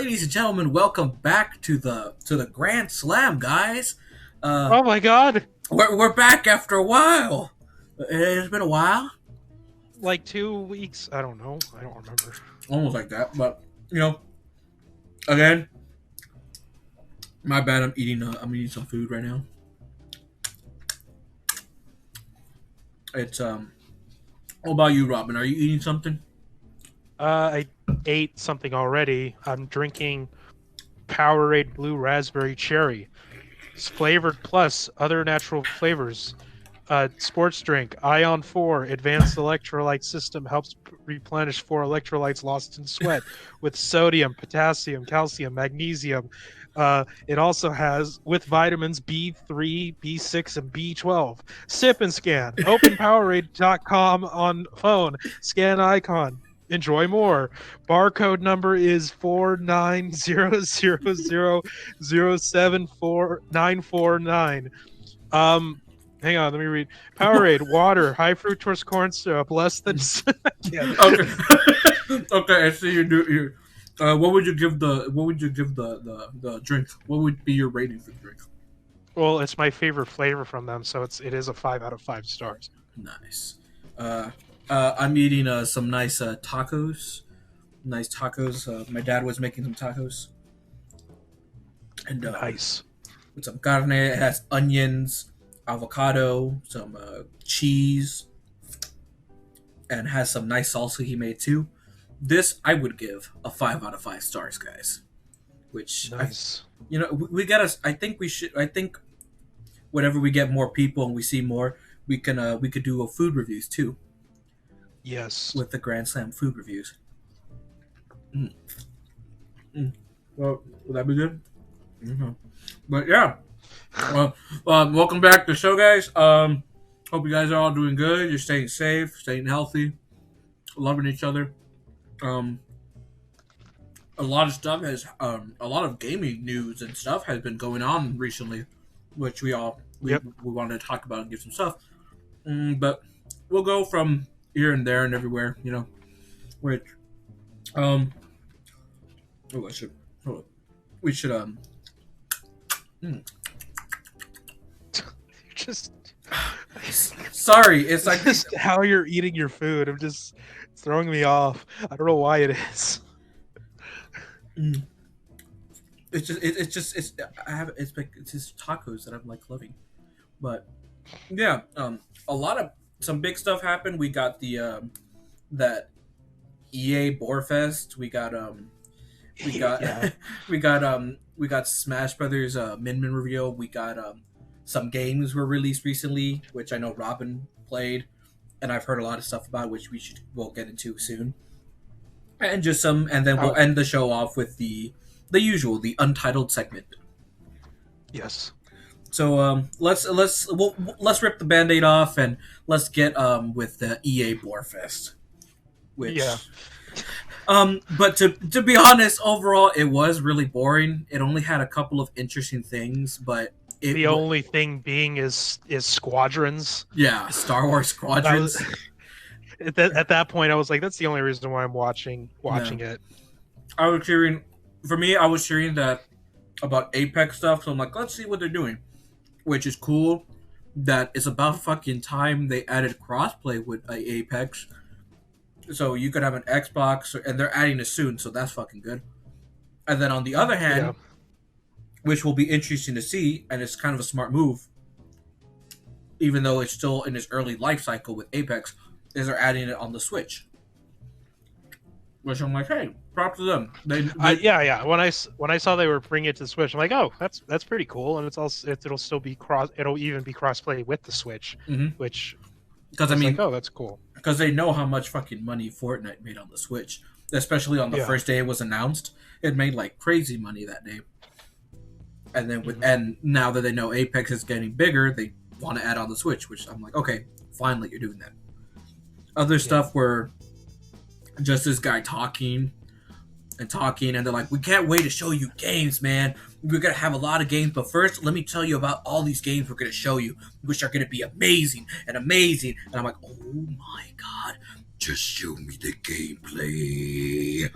ladies and gentlemen, welcome back to the Grand Slam, guys. Oh my god! We're back after a while. It's been a while, Like 2 weeks? I don't know. I don't remember. almost like that. But again, my bad. I'm eating some food right now. It's What about you, Robin? Are you eating something? I ate something already. I'm drinking Powerade Blue Raspberry Cherry. It's flavored plus other natural flavors. Sports drink, Ion 4, advanced electrolyte system helps replenish 4 electrolytes lost in sweat with sodium, potassium, calcium, magnesium. It also has with vitamins B3, B6, and B12. Sip and scan. Open Powerade.com on phone. Scan icon. Enjoy more. Barcode number is 49000074949. Hang on, let me read. Powerade, water, high fructose corn syrup, less than. Yeah. Okay. Okay. I see you do. What would you give the drink? What would be your rating for the drink? Well, it's my favorite flavor from them, so it is a 5 out of 5 stars. Nice. I'm eating some nice tacos. Nice tacos. My dad was making some tacos, and Nice. with some carne. It has onions, avocado, some cheese, and has some nice salsa he made too. This I would give a 5 out of 5 stars, guys. Which Nice. we gotta. I think we should. I think whenever we get more people and we see more, we could do a food reviews too Yes. with the Grand Slam food reviews. Mm. Mm. Well, would that be good? Mm-hmm. But yeah, welcome back to the show, guys. Hope you guys are all doing good. You're staying safe, staying healthy, loving each other. Um, a lot of stuff has, a lot of gaming news and stuff has been going on recently, which we Yep. wanted to talk about and give some stuff. But we'll go from here and there and everywhere, Which, oh, I should, hold on. We should, You're just Sorry, it's like just how you're eating your food. It's throwing me off. I don't know why it is. it's just tacos that I'm like loving, but yeah, some big stuff happened. We got the that EA Boarfest. We got Yeah. we got Smash Brothers Min Min reveal. We got some games were released recently, which I know Robin played, and I've heard a lot of stuff about, which we'll get into soon. And just and then we'll end the show off with the usual, the untitled segment. Yes. So let's rip the Band-Aid off and let's get with the EA Boarfest. Which Yeah. But to be honest, overall it was really boring. It only had a couple of interesting things, but The only thing being is squadrons. Yeah, Star Wars Squadrons. At that point, I was like, that's the only reason why I'm watching it. I was cheering that about Apex stuff, so I'm like, let's see what they're doing. Which is cool that it's about fucking time they added crossplay with Apex. So you could have an Xbox, and they're adding it soon, so that's fucking good. And then on the other hand, which will be interesting to see, and it's kind of a smart move, even though it's still in its early life cycle with Apex, is they're adding it on the Switch. Which I'm like, hey, props to them. Yeah. When I saw they were bringing it to the Switch, I'm like, oh, that's pretty cool, and it'll still be it'll even be crossplay with the Switch, which because oh, that's cool. Because they know how much fucking money Fortnite made on the Switch, especially on the first day it was announced. It made like crazy money that day. And then and now that they know Apex is getting bigger, they want to add on the Switch, which I'm like, okay, finally you're doing that. Other stuff were just this guy talking, and they're like, we can't wait to show you games, man. We're going to have a lot of games, but first, let me tell you about all these games we're going to show you, which are going to be amazing. And I'm like, oh my god, just show me the gameplay.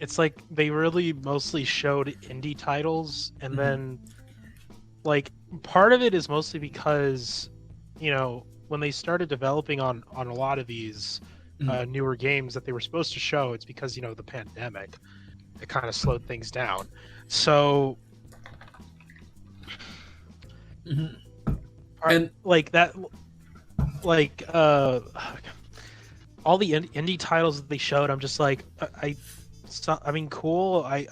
it's like they really mostly showed indie titles, and then like part of it is mostly because, when they started developing on a lot of these newer games that they were supposed to show, it's because the pandemic, it kind of slowed things down. So And like that, like all the indie titles that they showed, I'm just like, I mean, cool. I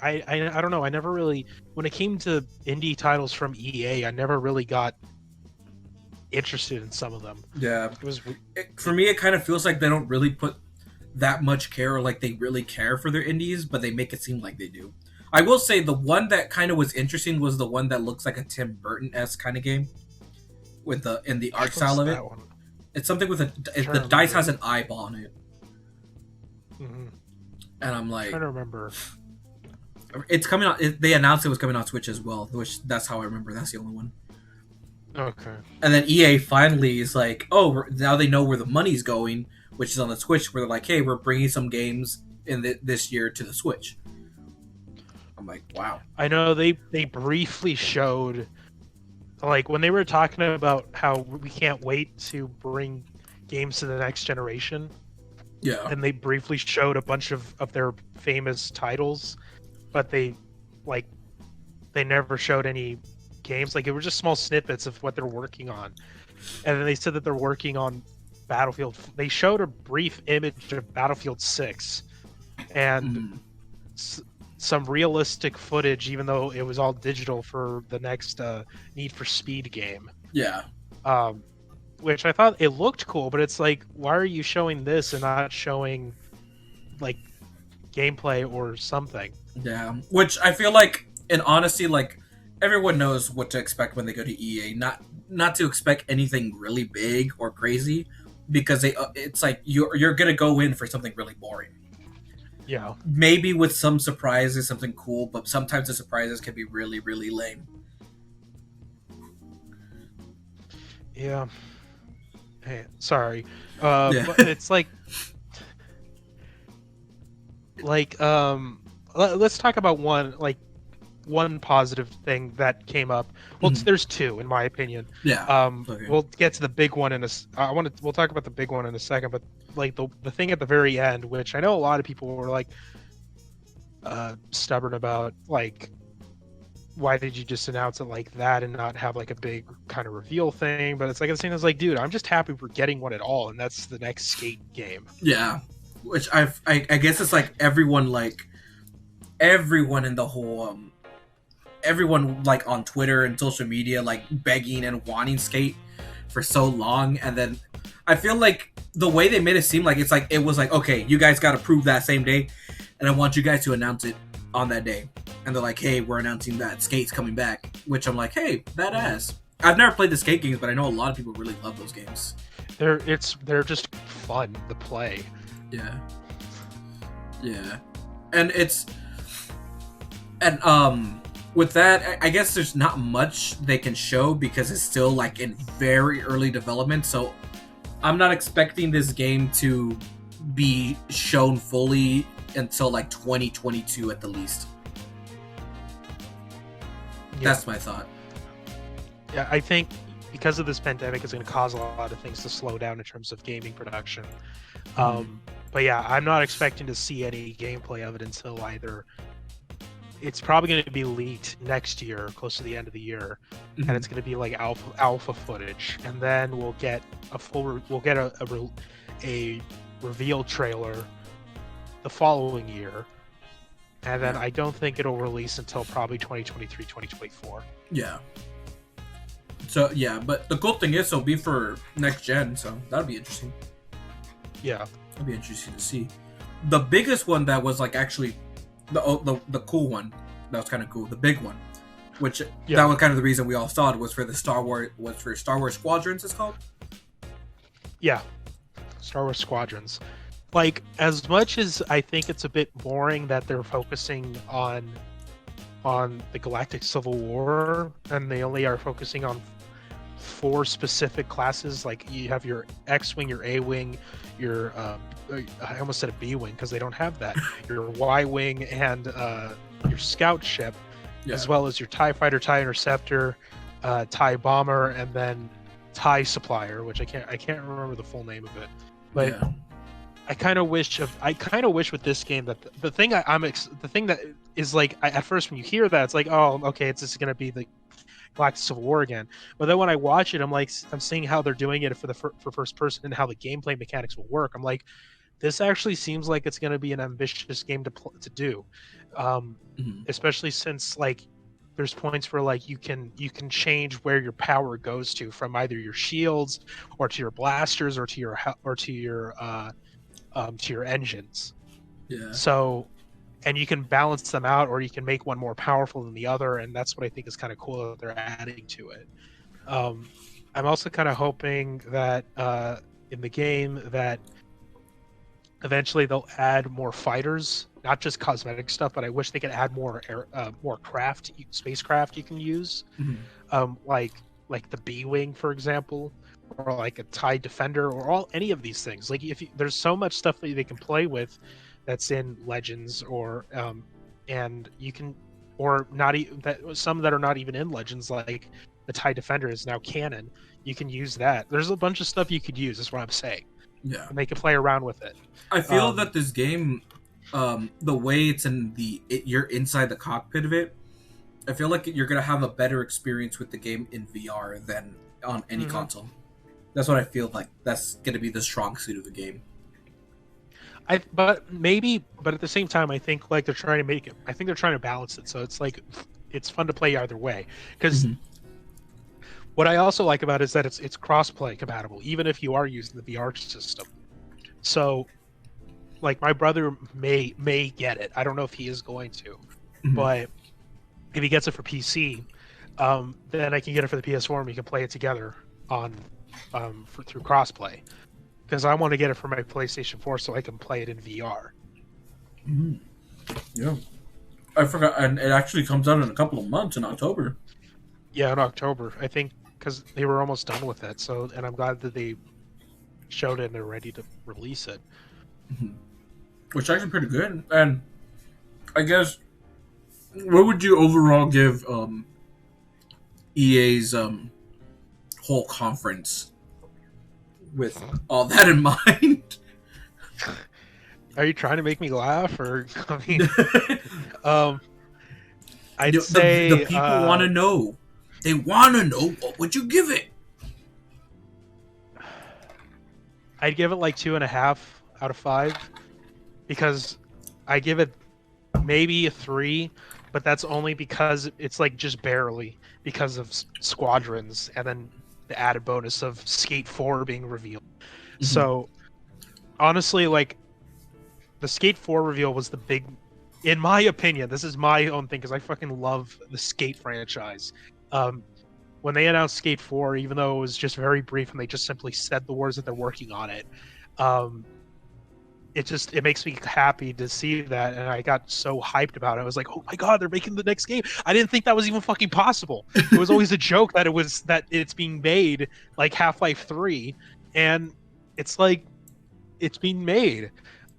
don't know. I never really, when it came to indie titles from EA, I never really got interested in some of them. yeah, It was for me, it kind of feels like they don't really put that much care, or like they really care for their indies, but they make it seem like they do. I will say the one that kind of was interesting was the one that looks like a Tim Burton-esque kind of game with the in the art style of it. One? It's something with the dice has an eyeball on it, and I'm like, I'm trying to remember. It's coming out. They announced it was coming on Switch as well, which that's how I remember. That's the only one. Okay. And then EA finally is like, oh, now they know where the money's going, which is on the Switch. Where they're like, hey, we're bringing some games in this year to the Switch. I'm like, wow. I know they briefly showed, like, when they were talking about how we can't wait to bring games to the next generation. Yeah. And they briefly showed a bunch of their famous titles, but they never showed any games. Like, it were just small snippets of what they're working on. And then they said that they're working on Battlefield. They showed a brief image of Battlefield 6 and some realistic footage, even though it was all digital, for the next Need for Speed game. Yeah. Which I thought it looked cool, but it's like, why are you showing this and not showing like gameplay or something? Yeah. Which I feel like, in honesty, like, everyone knows what to expect when they go to EA. Not to expect anything really big or crazy, because it's like you're gonna go in for something really boring. Yeah. Maybe with some surprises, something cool, but sometimes the surprises can be really, really lame. Yeah. Hey, sorry. But it's like let's talk about one positive thing that came up. Well, there's two in my opinion. Yeah. Okay. We'll get to the big one we'll talk about the big one in a second, but like the thing at the very end, which I know a lot of people were like stubborn about, like, why did you just announce it like that and not have like a big kind of reveal thing? But it's like, the same as like, dude, I'm just happy we're getting one at all, and that's the next Skate game. Yeah, which I guess it's like everyone in the whole everyone like on Twitter and social media like begging and wanting Skate for so long, and then I feel like the way they made it seem like it was like, okay, you guys got to prove that same day, and I want you guys to announce it on that day. And they're like, hey, we're announcing that Skate's coming back, which I'm like, hey, badass. I've never played the Skate games, but I know a lot of people really love those games. They're just fun to play. Yeah. And with that, I guess there's not much they can show because it's still like in very early development. So I'm not expecting this game to be shown fully until like 2022 at the least. Yeah. That's my thought. Yeah, I think because of this pandemic, it's going to cause a lot of things to slow down in terms of gaming production. But yeah, I'm not expecting to see any gameplay of it until either it's probably going to be leaked next year, close to the end of the year, and it's going to be like alpha footage, and then we'll get a reveal trailer the following year. And then I don't think it'll release until probably 2023, 2024. Yeah. So, yeah, but the cool thing is it'll be for next gen, so that'll be interesting. Yeah. That'll be interesting to see. The biggest one that was, like, actually the cool one, that was kind of cool, the big one, which that was kind of the reason we all saw it, was for Star Wars Squadrons, it's called? Yeah. Star Wars Squadrons. Like, as much as I think it's a bit boring that they're focusing on the Galactic Civil War and they only are focusing on 4 specific classes. Like you have your X-wing, your A-wing, your I almost said a B-wing because they don't have that. Your Y-wing and your scout ship, as well as your TIE fighter, TIE interceptor, TIE bomber, and then TIE supplier, which I can't remember the full name of it, but. Yeah. I kind of wish with this game that the thing the thing that is like at first when you hear that, it's like, oh, okay, it's just gonna be the Galactic Civil War again. But then when I watch it, I'm seeing how they're doing it for first person and how the gameplay mechanics will work. I'm like, this actually seems like it's gonna be an ambitious game to do, especially since like there's points where like you can change where your power goes to from either your shields or to your blasters or to your engines. Yeah. So, and you can balance them out, or you can make one more powerful than the other, and that's what I think is kind of cool that they're adding to it. I'm also kind of hoping that in the game that eventually they'll add more fighters, not just cosmetic stuff, but I wish they could add more spacecraft you can use, like the B-wing, for example, or like a TIE Defender, or any of these things. Like there's so much stuff that they can play with that's in Legends, or and you can, or not even that, some that are not even in Legends, like the TIE Defender is now canon. You can use that. There's a bunch of stuff you could use, is what I'm saying. Yeah, and they can play around with it. I feel that this game, the way it's you're inside the cockpit of it, I feel like you're gonna have a better experience with the game in VR than on any console. That's what I feel like. That's going to be the strong suit of the game. But at the same time, I think like they're trying to make it. I think they're trying to balance it, so it's like it's fun to play either way. Because what I also like about it is that it's cross-play compatible, even if you are using the VR system. So, like my brother may get it. I don't know if he is going to, but if he gets it for PC, then I can get it for the PS4 and we can play it together on. Through crossplay, because I want to get it for my PlayStation 4 so I can play it in VR. Yeah, I forgot, and it actually comes out in a couple of months in October. Yeah, in October, I think, because they were almost done with it. So, and I'm glad that they showed it and they're ready to release it. Which is actually pretty good. And I guess, what would you overall give EA's whole conference with all that in mind? Are you trying to make me laugh, or I mean, I'd say the people want to know. They want to know, what would you give it? I'd give it like 2.5 out of 5, because I give it maybe a 3, but that's only because it's like just barely because of Squadrons and then the added bonus of Skate 4 being revealed. So honestly, like the Skate 4 reveal was the big, in my opinion, this is my own thing because I fucking love the Skate franchise. When they announced Skate 4, even though it was just very brief and they just simply said the words that they're working on it, it makes me happy to see that, and I got so hyped about it. I was like, oh my god, they're making the next game. I didn't think that was even fucking possible. It was always a joke that it's being made like Half-Life 3, and it's like it's being made.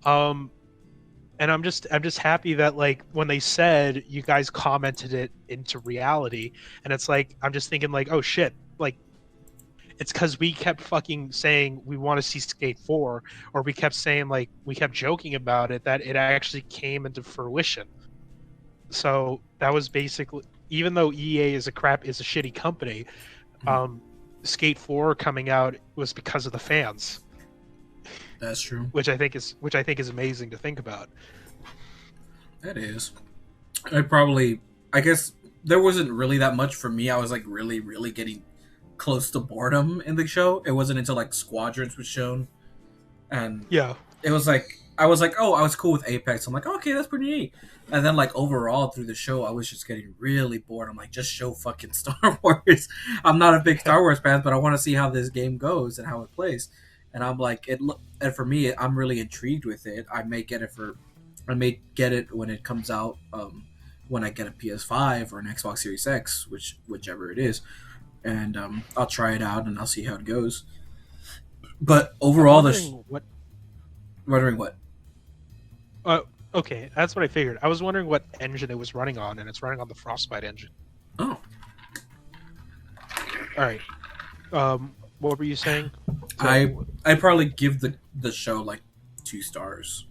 And I'm just happy that like when they said you guys commented it into reality, and it's like I'm just thinking like, oh shit, like it's because we kept fucking saying we want to see Skate 4, or we kept saying like we kept joking about it, that it actually came into fruition. So that was basically, even though EA is a shitty company, Skate 4 coming out was because of the fans. That's true. Which I think is amazing to think about. That is. I guess there wasn't really that much for me. I was like really, really getting close to boredom in the show. It wasn't until like Squadrons was shown, and it was like I was cool with Apex. I'm like, okay, that's pretty neat. And then like overall through the show, I was just getting really bored. I'm like, just show fucking Star Wars. I'm not a big Star Wars fan, but I want to see how this game goes and how it plays. And I'm like, and for me, I'm really intrigued with it. I may get it when it comes out, when I get a PS5 or an Xbox Series X, whichever it is. and I'll try it out and I'll see how it goes. But I'm overall, wondering what. wondering what? Uh, okay, that's what I figured. I was wondering what engine it was running on, and it's running on the Frostbite engine. Oh, All right. What were you saying? I probably give the show like 2 stars.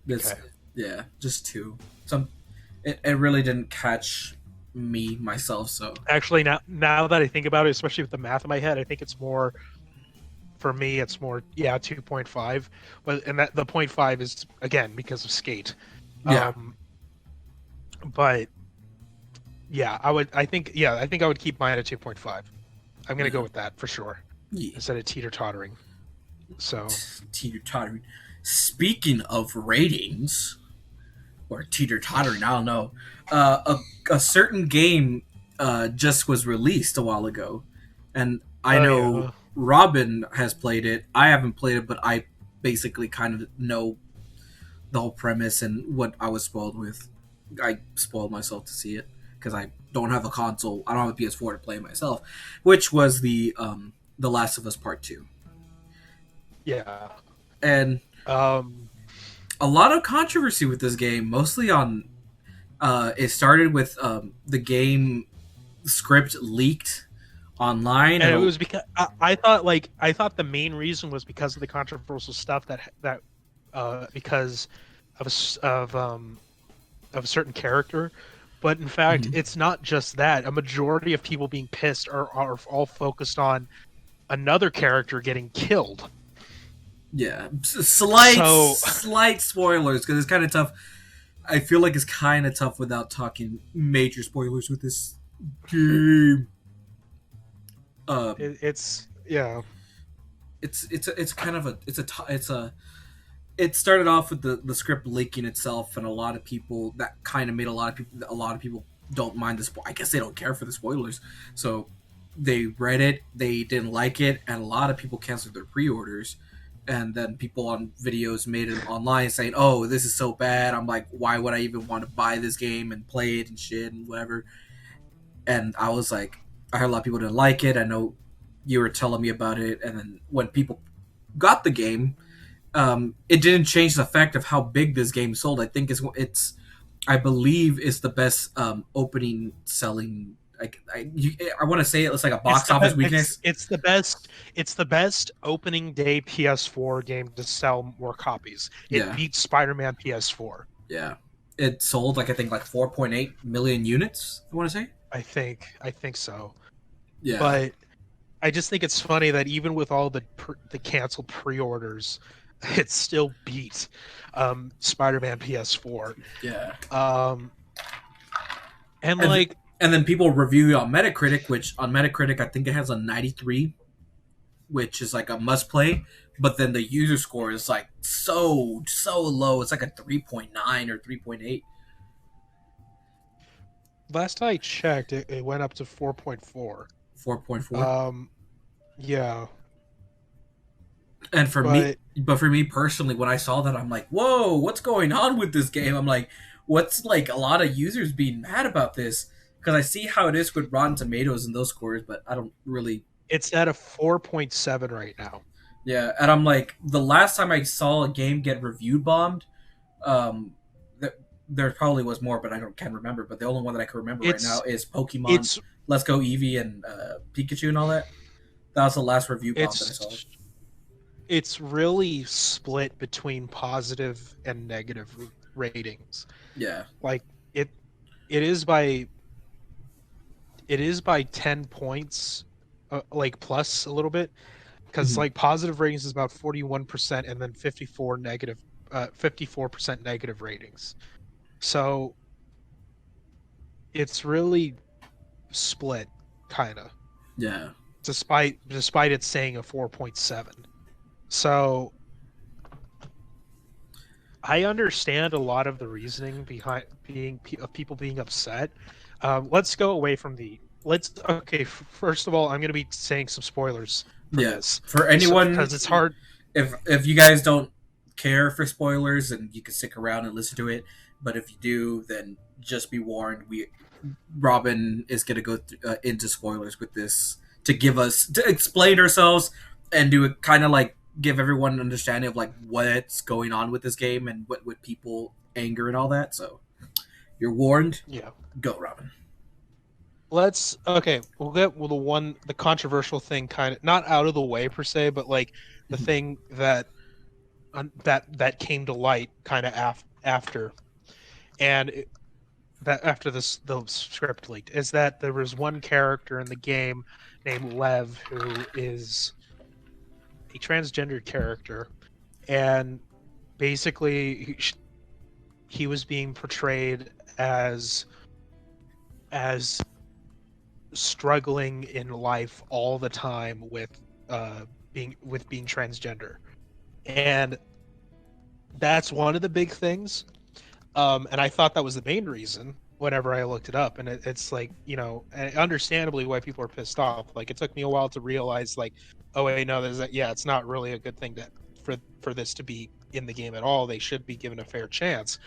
It's Okay. yeah, just two. Some it really didn't catch me myself. So Actually, now that I think about it, especially with the math in my head, I think it's more for me. It's more 2.5, and that the 0.5 is again because of skate. yeah, But yeah, I think I would keep mine at 2.5. I'm gonna yeah, go with that for sure yeah. instead of teeter tottering. So Teeter tottering. Speaking of ratings or teeter tottering, I don't know. A certain game just was released a while ago, and I oh know yeah, Robin has played it. I haven't played it, but I basically kind of know the whole premise and what I was spoiled with. I spoiled myself to see it because I don't have a console. I don't have a PS4 to play myself, which was the Last of Us Part Two, yeah. and Um, a lot of controversy with this game, mostly on. It started with the game script leaked online, and it and was because I thought the main reason was because of the controversial stuff that because of of a certain character, but in fact, Mhm. it's not just that. A majority of people being pissed are all focused on another character getting killed. Yeah, So slight spoilers because it's kind of tough. I feel like it's kind of tough without talking major spoilers with this game. Um, it's yeah. it's kind of a it's a it started off with the script leaking itself, and a lot of people that kind of made a lot of people don't mind the I guess they don't care for the spoilers, so they read it, they didn't like it, and a lot of people canceled their pre-orders. And then people on videos made it online saying, "Oh, this is so bad." I'm like, "Why would I even want to buy this game and play it and shit and whatever?" And I was like, I heard a lot of people didn't like it. I know you were telling me about it, and then when people got the game, it didn't change the fact of how big this game sold. I think it's I believe it's the best opening selling. I want to say it's like a box office weakness. It's the best opening day PS4 game to sell more copies. It Yeah, beats Spider-Man PS4. yeah. It sold like I think like 4.8 million units. I want to say. I think so. Yeah, But I just think it's funny that even with all the canceled pre-orders, it still beat Spider-Man PS4. yeah. Um, and And like and then people review it on Metacritic, which on Metacritic I think it has a 93, which is like a must play. But then the user score is like so low. It's like a 3.9 or 3.8. last I checked, it went up to 4.4. 4.4. Um, yeah, And but for me personally, when I saw that, I'm like, whoa, what's going on with this game? I'm like, what's like a lot of users being mad about this? Because I see how it is with Rotten Tomatoes and those scores, but I don't really. it's at a 4.7 right now. Yeah, and I'm like, the last time I saw a game get review bombed, um, there probably was more, but I don't can't remember. But the only one that I can remember right now It's is Pokemon it's Let's Go Eevee and Pikachu and all that. That was the last review bomb that I saw. it's it's really split between positive and negative ratings. Yeah. Like it it is by it is by 10 points, like plus a little bit, because Mhm. like positive ratings is about 41% and then 54% negative ratings. So it's really split, kind of, Yeah. despite it saying a 4.7. So I understand a lot of the reasoning behind of people being upset. Let's go away from the let's okay. First of all, I'm going to be saying some spoilers for Yeah. this, For so anyone, because it's hard. if you guys don't care for spoilers, and you can stick around and listen to it. But if you do, then just be warned. Robin is going to go into spoilers with this to give us to explain ourselves and do it kind of like give everyone an understanding of like what's going on with this game and what with people anger and all that. So you're warned. Yeah. Go, Robin. Let's okay. We'll get the controversial thing kind of not out of the way per se, but like the thing that that came to light kind of after, and that after the script leaked is that there was one character in the game named Lev who is a transgender character, and basically he was being portrayed as struggling in life all the time with being transgender, and that's one of the big things. And I thought that was the main reason whenever I looked it up, and it's like, you know, understandably why people are pissed off. Like, it took me a while to realize, like, oh wait, no, it's not really a good thing for this to be in the game at all. They should be given a fair chance.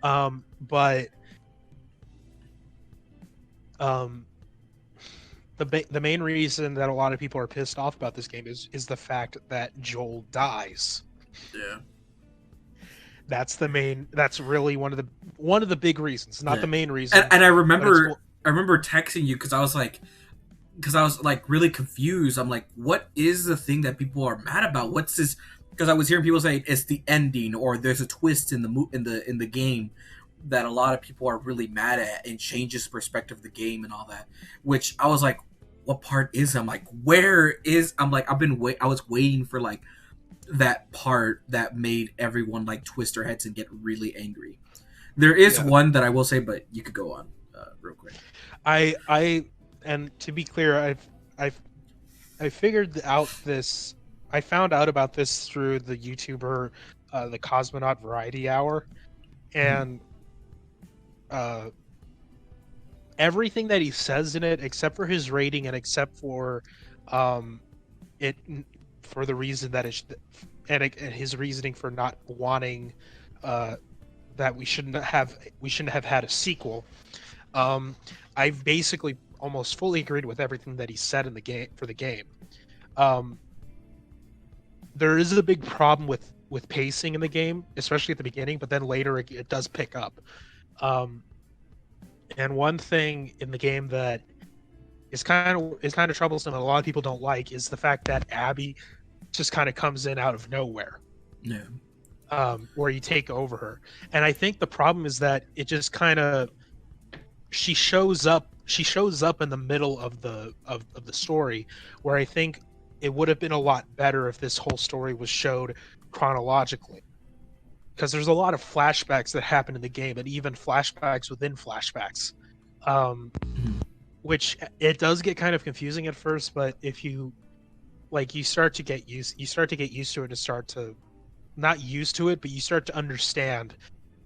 But the main reason that a lot of people are pissed off about this game is the fact that Joel dies. Yeah. That's really one of the big reasons, not the main reason. And I remember texting you because I was like really confused. I'm like, what is the thing that people are mad about? What's this? Because I was hearing people say it's the ending or there's a twist in the game that a lot of people are really mad at and changes perspective of the game and all that. Which I was like, what part is it? I'm like, where is? I'm like, I was waiting for like that part that made everyone like twist their heads and get really angry. There is one that I will say, but you could go on real quick. And to be clear, I figured out this. I found out about this through the YouTuber, the Cosmonaut Variety Hour, and everything that he says in it, except for his rating and except for it. For the reason that and his reasoning for not wanting that we shouldn't have had a sequel. I've basically almost fully agreed with everything that he said in the game for the game. There is a big problem with pacing in the game, especially at the beginning, but then later it does pick up. And one thing in the game that is kind of troublesome and a lot of people don't like is the fact that Abby just kind of comes in out of nowhere. Yeah. Where you take over her. And I think the problem is that it just kind of she shows up in the middle of the story, where I think it would have been a lot better if this whole story was showed chronologically. Because there's a lot of flashbacks that happen in the game, and even flashbacks within flashbacks. Which it does get kind of confusing at first, but if you you start to get used to it and start to not used to it, but you start to understand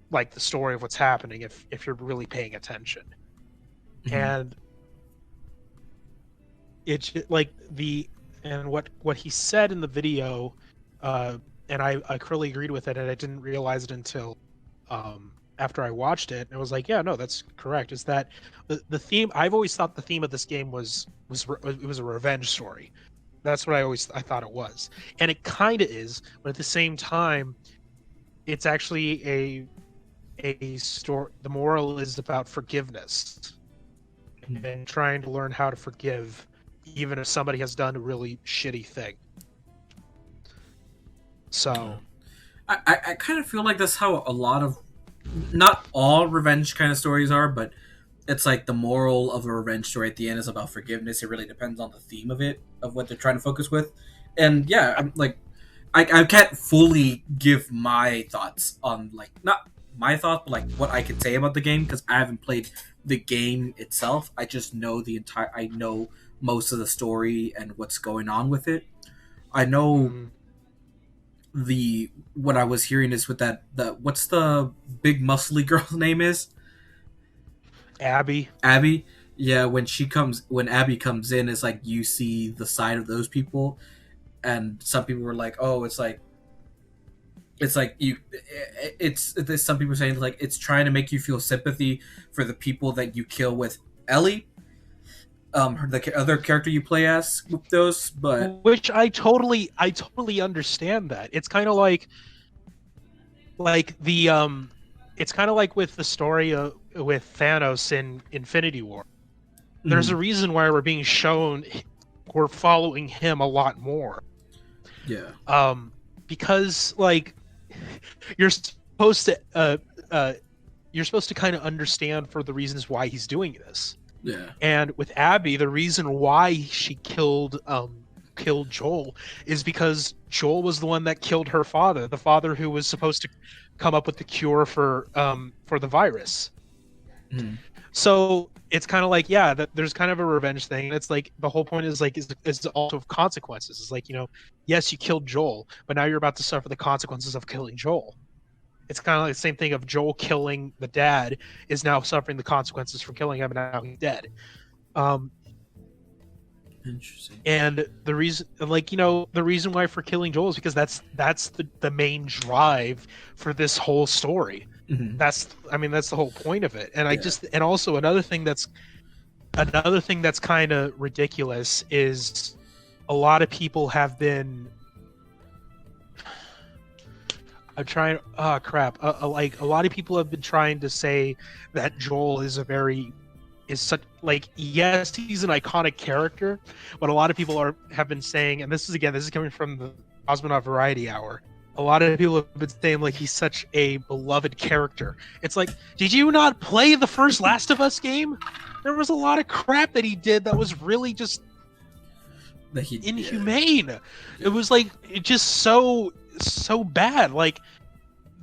like the story of what's happening if you're really paying attention. And it's like what he said in the video, and I clearly agreed with it, and I didn't realize it until after I watched it, and I was like, yeah, no, that's correct. Is that the theme? I've always thought the theme of this game was a revenge story. That's what I thought it was, and it kind of is, but at the same time, it's actually a story. The moral is about forgiveness and trying to learn how to forgive, even if somebody has done a really shitty thing. So, I kind of feel like that's how a lot of, not all revenge kind of stories are, but it's like the moral of a revenge story at the end is about forgiveness. It really depends on the theme of it, of what they're trying to focus with. And yeah, I'm like, I can't fully give my thoughts on, like, not my thoughts, but like what I can say about the game, because I haven't played the game itself. I just know I know most of the story and what's going on with it. I know what I was hearing is with that, what's the big muscly girl's name is? Abby. Yeah, when Abby comes in, it's like you see the side of those people, and some people were like, oh, it's it's like it's some people saying like it's trying to make you feel sympathy for the people that you kill with Ellie, the other character you play as with those, but Which I totally understand that. It's kind of like the it's kind of like with the story with Thanos in Infinity War. There's a reason why we're following him a lot more. yeah, Because like you're supposed to kind of understand for the reasons why he's doing this. yeah, And with Abby, the reason why she killed Joel is because Joel was the one that killed her father, the father who was supposed to come up with the cure for the virus. mm. So it's kind of like, yeah, that there's kind of a revenge thing. And it's like the whole point is like is also of consequences. It's like, yes, you killed Joel, but now you're about to suffer the consequences of killing Joel. It's kind of like the same thing of Joel killing the dad is now suffering the consequences for killing him, and now he's dead. Interesting. And the reason, like, the reason why for killing Joel is because that's the main drive for this whole story. Mm-hmm. That's the whole point of it. And Yeah. and also another thing that's kind of ridiculous is a lot of people have been like a lot of people have been trying to say that Joel is such, like, yes, he's an iconic character, but a lot of people have been saying, and this is coming from the Cosmonaut Variety Hour, a lot of people have been saying like he's such a beloved character. It's like, did you not play the first Last of Us game? There was a lot of crap that he did that was really just inhumane. Yeah. It was like just so bad. Like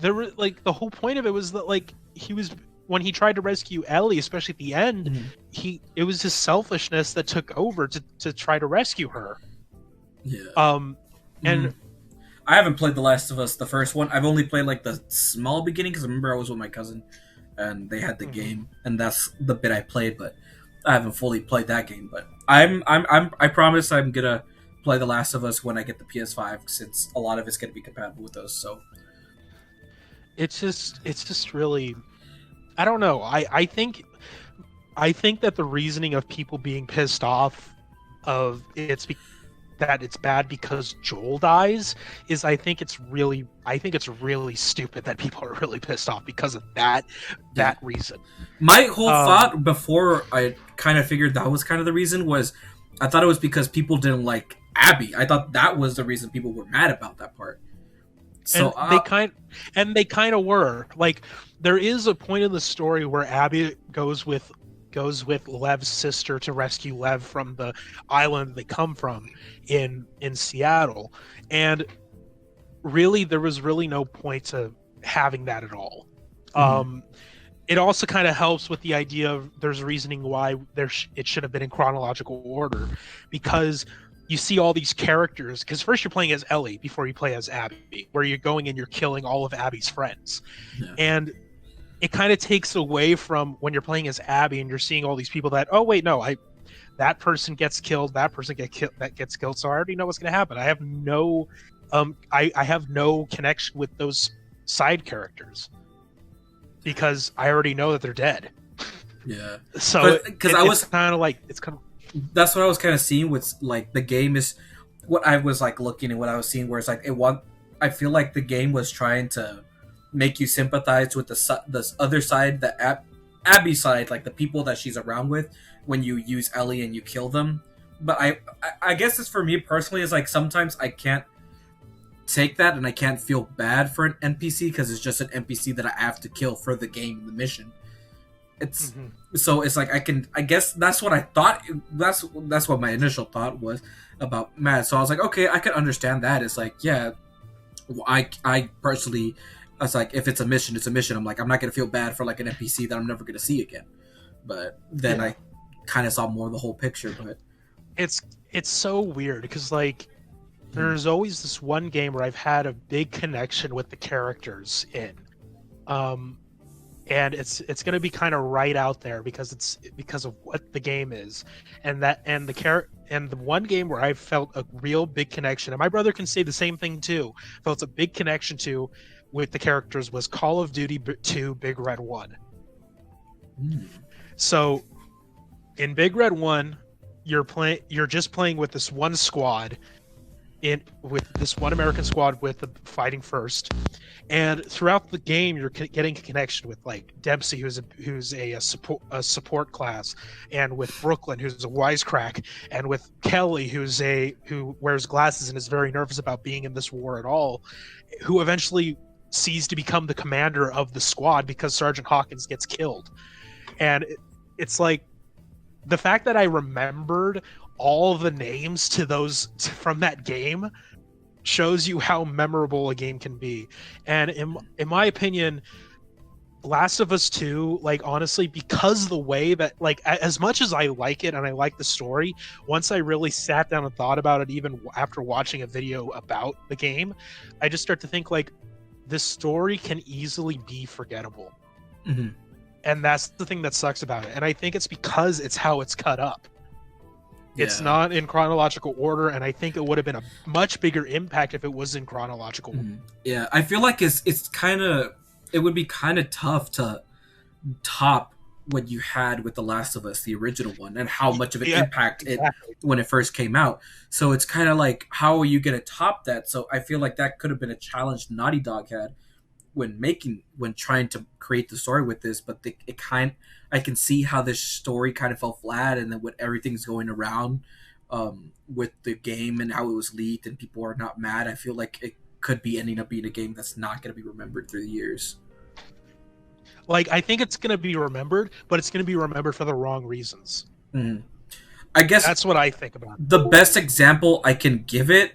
there were like the whole point of it was that like he was, when he tried to rescue Ellie, especially at the end, mm-hmm. It was his selfishness that took over to try to rescue her. Yeah. And I haven't played The Last of Us, the first one. I've only played like the small beginning because I remember I was with my cousin and they had the mm-hmm. game, and that's the bit I played, but I haven't fully played that game. But I promise I'm gonna play The Last of Us when I get the PS5, since a lot of it's gonna be compatible with those. So it's just really, I don't know. I think that the reasoning of people being pissed off of that it's bad because Joel dies is I think it's really stupid that people are really pissed off because of that reason. My whole thought before I kind of figured that was kind of the reason was I thought it was because people didn't like Abby. I thought that was the reason people were mad about that part. So and they kind of were. Like there is a point in the story where Abby goes with Lev's sister to rescue Lev from the island they come from in Seattle, and really there was really no point to having that at all. Mm-hmm. It also kind of helps with the idea of there's reasoning why it should have been in chronological order, because you see all these characters, because first you're playing as Ellie before you play as Abby, where you're going and you're killing all of Abby's friends. Yeah. And it kind of takes away from when you're playing as Abby and you're seeing all these people that, oh wait, no, that person gets killed, that person gets killed, so I already know what's going to happen. I have no I have no connection with those side characters because I already know that they're dead. Yeah. So because it's kind of like that's what I was kind of seeing with like the game is what I was like looking at what I was seeing, where it's like I feel like the game was trying to make you sympathize with the other side, the Abby side, like the people that she's around with when you use Ellie and you kill them. But I guess it's for me personally is like sometimes I can't take that and I can't feel bad for an NPC because it's just an NPC that I have to kill for the game, the mission. It's mm-hmm. So it's like I guess that's what I thought. That's what my initial thought was about Matt. So I was like, okay, I can understand that. It's like, yeah, I personally, I was like, if it's a mission, it's a mission. I'm like, I'm not going to feel bad for like an NPC that I'm never going to see again. But then I kind of saw more of the whole picture. But it's so weird because like there's always this one game where I've had a big connection with the characters in. and it's going to be kind of right out there because it's because of what the game is, and the one game where I felt a real big connection, and my brother can say the same thing too, felt a big connection to with the characters, was Call of Duty 2 Big Red 1. So in Big Red 1, you're just playing with this one squad, with this one American squad with the fighting first, and throughout the game you're getting a connection with like Dempsey, who's a support class, and with Brooklyn, who's a wisecrack, and with Kelly, who wears glasses and is very nervous about being in this war at all, who eventually sees to become the commander of the squad because Sergeant Hawkins gets killed. And it's like the fact that I remembered all the names to those from that game shows you how memorable a game can be. And in my opinion, Last of Us 2, like, honestly, because the way that, like, as much as I like it and I like the story, once I really sat down and thought about it, even after watching a video about the game, I just start to think, like, this story can easily be forgettable. Mm-hmm. And that's the thing that sucks about it. And I think it's because it's how it's cut up. Yeah. It's not in chronological order, and I think it would have been a much bigger impact if it was in chronological. Mm-hmm. Yeah, I feel like it would be kind of tough to top what you had with The Last of Us, the original one, and how much of an impact when it first came out. So it's kind of like, how are you going to top that? So I feel like that could have been a challenge Naughty Dog had when trying to create the story with this, but I can see how this story kind of fell flat, and then with everything's going around with the game and how it was leaked and people are not mad, I feel like it could be ending up being a game that's not going to be remembered through the years. Like, I think it's going to be remembered, but it's going to be remembered for the wrong reasons. Mm-hmm. I guess that's what I think about it. The best example I can give it,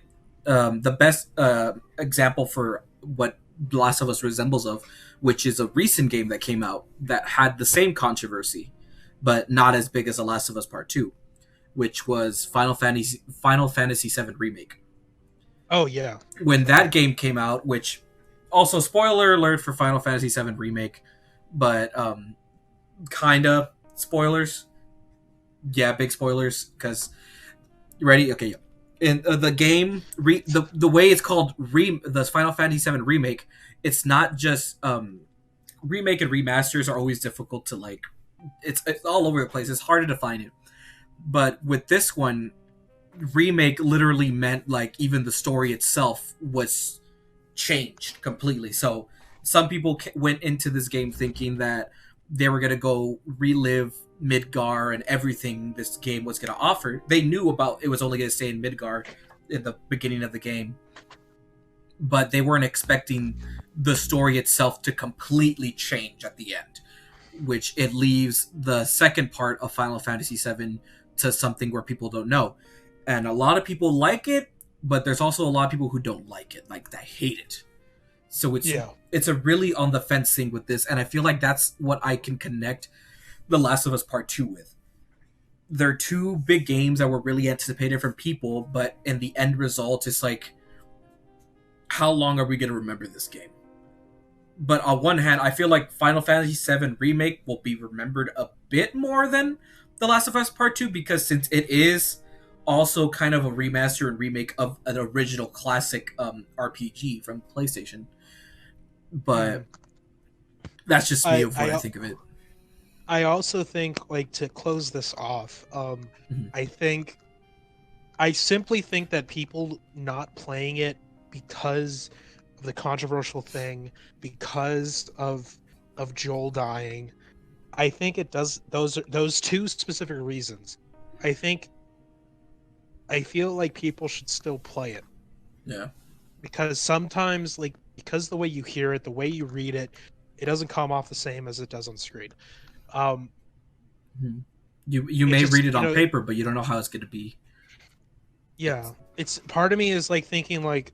example for what The Last of Us resembles of, which is a recent game that came out that had the same controversy, but not as big as The Last of Us Part 2, which was Final Fantasy VII Remake. Oh, yeah. When that game came out, which, also, spoiler alert for Final Fantasy VII Remake, but kinda spoilers. Yeah, big spoilers, because... Ready? Okay, yeah. In the game, the way it's called, the Final Fantasy VII Remake, it's not just... remake and remasters are always difficult to, like... It's all over the place. It's hard to define it. But with this one, remake literally meant, like, even the story itself was changed completely. So some people went into this game thinking that they were going to go relive Midgar and everything this game was going to offer. They knew about it was only going to stay in Midgar in the beginning of the game, but they weren't expecting the story itself to completely change at the end, which it leaves the second part of Final Fantasy VII to something where people don't know. And a lot of people like it, but there's also a lot of people who don't like it, like, they hate it. So it's a really on the fence thing with this, and I feel like that's what I can connect The Last of Us Part 2 with. They're two big games that were really anticipated from people, but in the end result, it's like, how long are we going to remember this game? But on one hand, I feel like Final Fantasy VII Remake will be remembered a bit more than The Last of Us Part 2, because since it is also kind of a remaster and remake of an original classic RPG from PlayStation. But that's just me of what I think of it. I also think, like, to close this off, I simply think that people not playing it because of the controversial thing, because of Joel dying, I think it does those two specific reasons. I feel like people should still play it. Yeah. Because sometimes, like, because the way you hear it, the way you read it, it doesn't come off the same as it does on screen. You may read it on paper, but you don't know how it's going to be. Yeah. It's part of me is like thinking, like,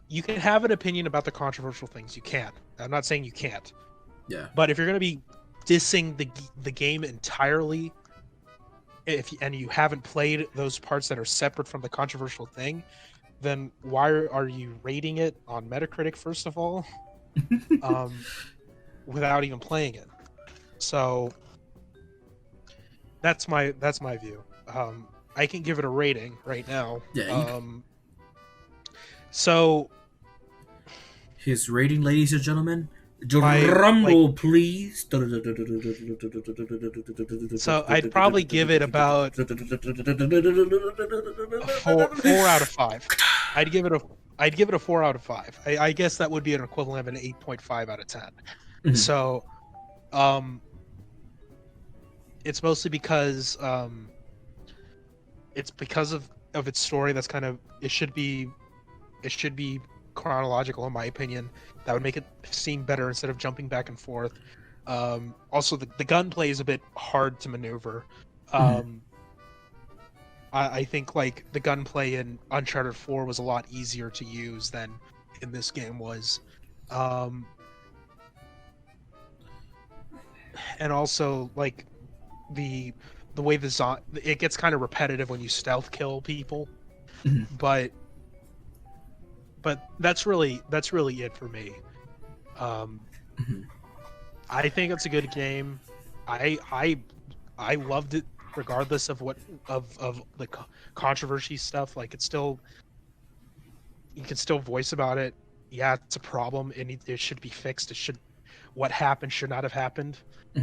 you can have an opinion about the controversial things. You can. I'm not saying you can't. Yeah. But if you're going to be dissing the game entirely, and you haven't played those parts that are separate from the controversial thing, then why are you rating it on Metacritic, first of all? without even playing it. So that's my view. I can give it a rating right now. Yeah. So His rating, ladies and gentlemen. my Rumble, please. so I'd probably give it about a four out of 5. I'd give it a 4 out of 5. I guess that would be an equivalent of an 8.5 out of 10. Mhm. So it's mostly because it's because of its story. That's kind of it should be chronological, in my opinion. That would make it seem better instead of jumping back and forth. Also, the gunplay is a bit hard to maneuver. I think like the gunplay in Uncharted 4 was a lot easier to use than in this game was. And also like the way it gets kind of repetitive when you stealth kill people. Mhm. But that's really it for me. I think it's a good game. I loved it regardless of what of the controversy stuff. Like it's still, you can still voice about it. Yeah, it's a problem. It should be fixed. What happened should not have happened,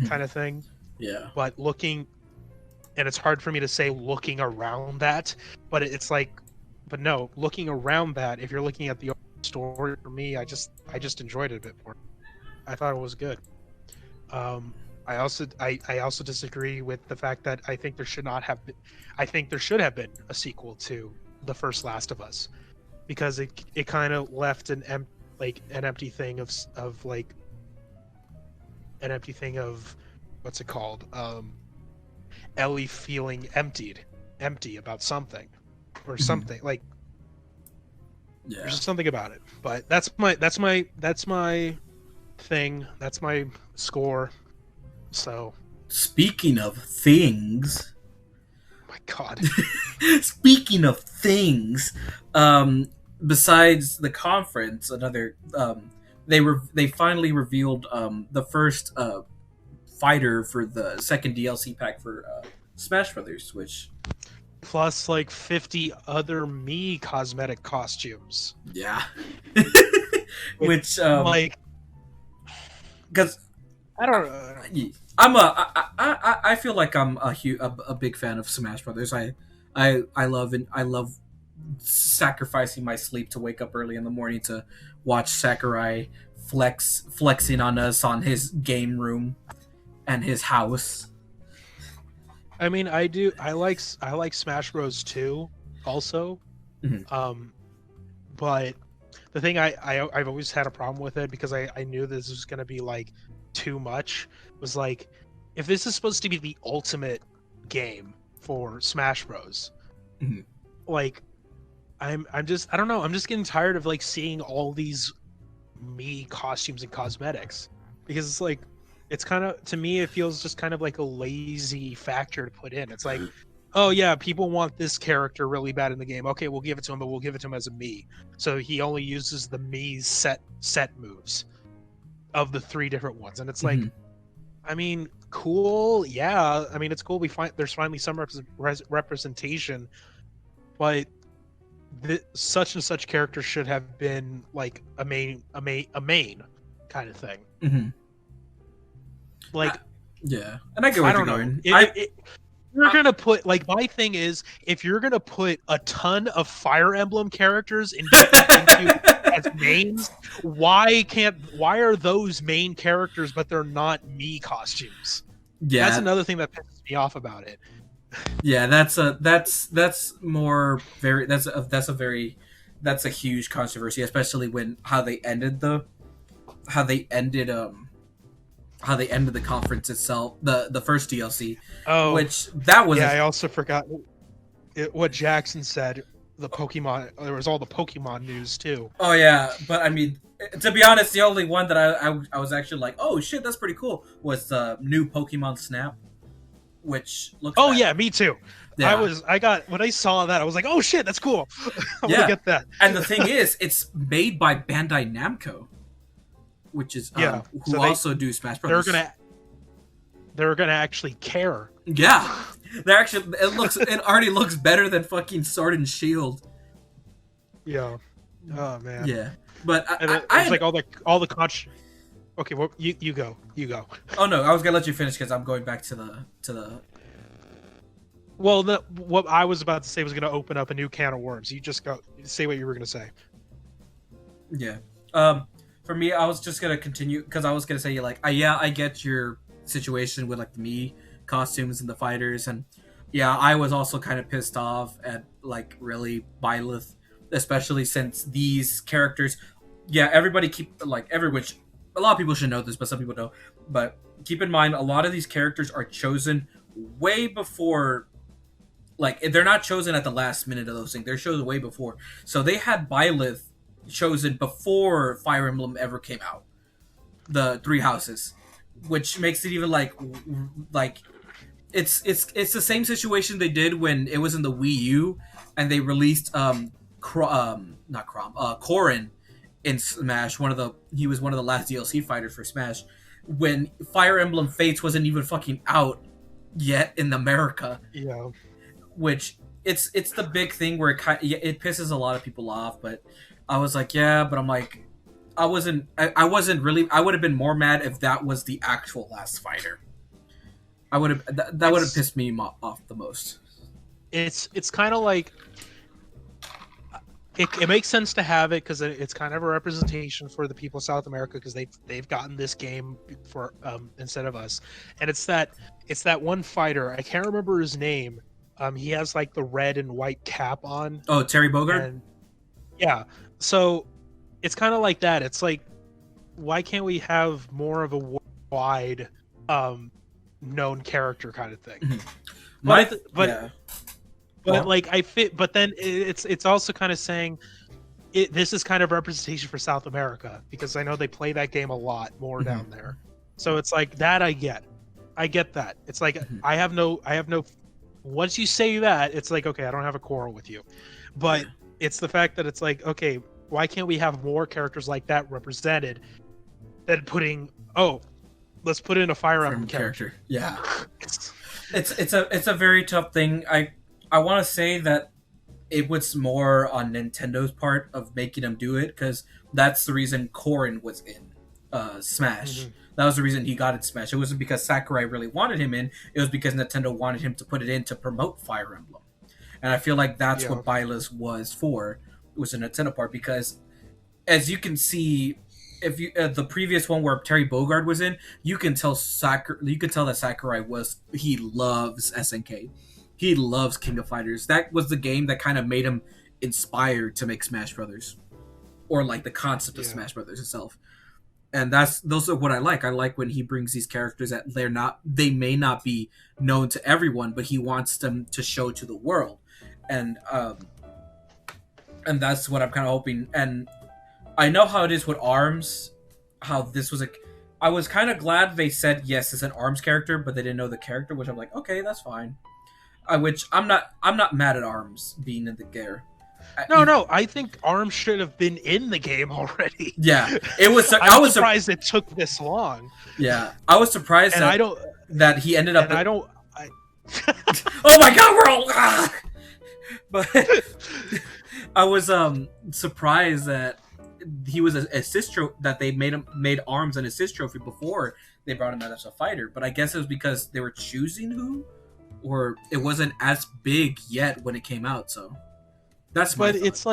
kind of thing. Yeah. But and it's hard for me to say looking around that, but it's like, but no, looking around that, if you're looking at the story, for me, I just enjoyed it a bit more. I thought it was good. I also disagree with the fact that I think there should have been a sequel to the first Last of Us, because it kind of left an empty thing of what's it called? Ellie feeling empty about something, or something like. Yeah. There's just something about it, but that's my thing. That's my score. So, speaking of things, my God. Speaking of things, besides the conference, they finally revealed the first fighter for the second DLC pack for Smash Brothers, which plus like 50 other Mii cosmetic costumes. Yeah. Which like, because I don't know. I feel like I'm a big fan of Smash Brothers. I love sacrificing my sleep to wake up early in the morning to watch Sakurai flexing on us on his game room and his house. I mean, I like Smash Bros. 2 also. But the thing I've always had a problem with it, because I knew this was going to be like too much, was like, if this is supposed to be the ultimate game for Smash Bros, like I don't know, I'm just getting tired of like seeing all these Mii costumes and cosmetics, because it's like, it's kind of, to me, it feels just kind of like a lazy factor to put in. It's like, oh yeah, people want this character really bad in the game. Okay, we'll give it to him, but we'll give it to him as a Mii. So he only uses the Mii's set moves of the 3 different ones. And it's like, I mean, cool. Yeah. I mean, it's cool. There's finally some representation, but such and such character should have been like a main kind of thing. Like, yeah, and I get where you're going. You're gonna put, like, my thing is, if you're gonna put a ton of Fire Emblem characters as mains, why are those main characters but they're not Mii costumes? Yeah, that's another thing that pisses me off about it. Yeah, that's a huge controversy, especially when how they ended the conference itself, the first DLC. Oh, which that was. Yeah, I also forgot what Jackson said. The Pokemon, there was all the Pokemon news too. Oh yeah, but I mean, to be honest, the only one that I was actually like, oh shit, that's pretty cool, was the new Pokemon Snap, which looks. Oh yeah, me too. Yeah. When I saw that, I was like, oh shit, that's cool. I'm gonna get that. And the thing is, it's made by Bandai Namco. which is Yeah. who So also do Smash they're Brothers. gonna actually care. Yeah, they're actually. It already looks better than fucking Sword and Shield. Yeah. Oh man. Yeah, but And it's like all the Okay, well, you go. Oh no, I was gonna let you finish because I'm going back to the. Well, what I was about to say was going to open up a new can of worms. You just say what you were going to say. Yeah. For me, I was just gonna continue because I was gonna say like, I get your situation with like the Mii costumes and the fighters, and yeah, I was also kind of pissed off at like really Byleth, especially since these characters. Yeah, everybody a lot of people should know this, but some people don't. But keep in mind, a lot of these characters are chosen way before. Like they're not chosen at the last minute of those things; they're chosen way before. So they had Byleth chosen before Fire Emblem ever came out. The Three Houses, which makes it even like it's the same situation they did when it was in the Wii U, and they released Corrin in Smash. He was one of the last DLC fighters for Smash when Fire Emblem Fates wasn't even fucking out yet in America. Yeah. Which it's the big thing where it pisses a lot of people off, but I was like, yeah, but I'm like, I wasn't really. I would have been more mad if that was the actual last fighter. I would have that would have pissed me off the most. It's kind of like it makes sense to have it because it's kind of a representation for the people of South America because they've gotten this game for instead of us, and it's that one fighter. I can't remember his name. He has like the red and white cap on. Oh, Terry Bogard? And, yeah. So it's kind of like that. It's like, why can't we have more of a wide known character kind of thing? Mm-hmm. Like I fit. But then it's also kind of saying this is kind of representation for South America because I know they play that game a lot more mm-hmm. down there. So it's like that. I get that. It's like mm-hmm. I have no. Once you say that, it's like, okay, I don't have a quarrel with you. But it's the fact that it's like, okay, why can't we have more characters like that represented than let's put in a Fire Emblem character. Yeah. it's a very tough thing. I want to say that it was more on Nintendo's part of making them do it because that's the reason Corrin was in Smash. Mm-hmm. That was the reason he got in Smash. It wasn't because Sakurai really wanted him in. It was because Nintendo wanted him to put it in to promote Fire Emblem. And I feel like that's what Byleth was for. It was a Nintendo part because, as you can see, if you the previous one where Terry Bogard was in, you can tell that Sakurai he loves SNK. He loves King of Fighters. That was the game that kind of made him inspired to make Smash Brothers, or like the concept of Smash Brothers itself. And those are what I like. I like when he brings these characters that they may not be known to everyone, but he wants them to show to the world. And that's what I'm kind of hoping. And I know how it is with ARMS, how this was I was kind of glad they said, yes, it's an ARMS character, but they didn't know the character, which I'm like, okay, that's fine. Which I'm not mad at ARMS being in the game. No, I think ARMS should have been in the game already. Yeah, it was. I was surprised it took this long. Yeah, I was surprised that he ended up. Oh my God, we're all. But I was surprised that he was an assist that they made ARMS an assist trophy before they brought him out as a fighter. But I guess it was because they were choosing who, or it wasn't as big yet when it came out. So. It's like it's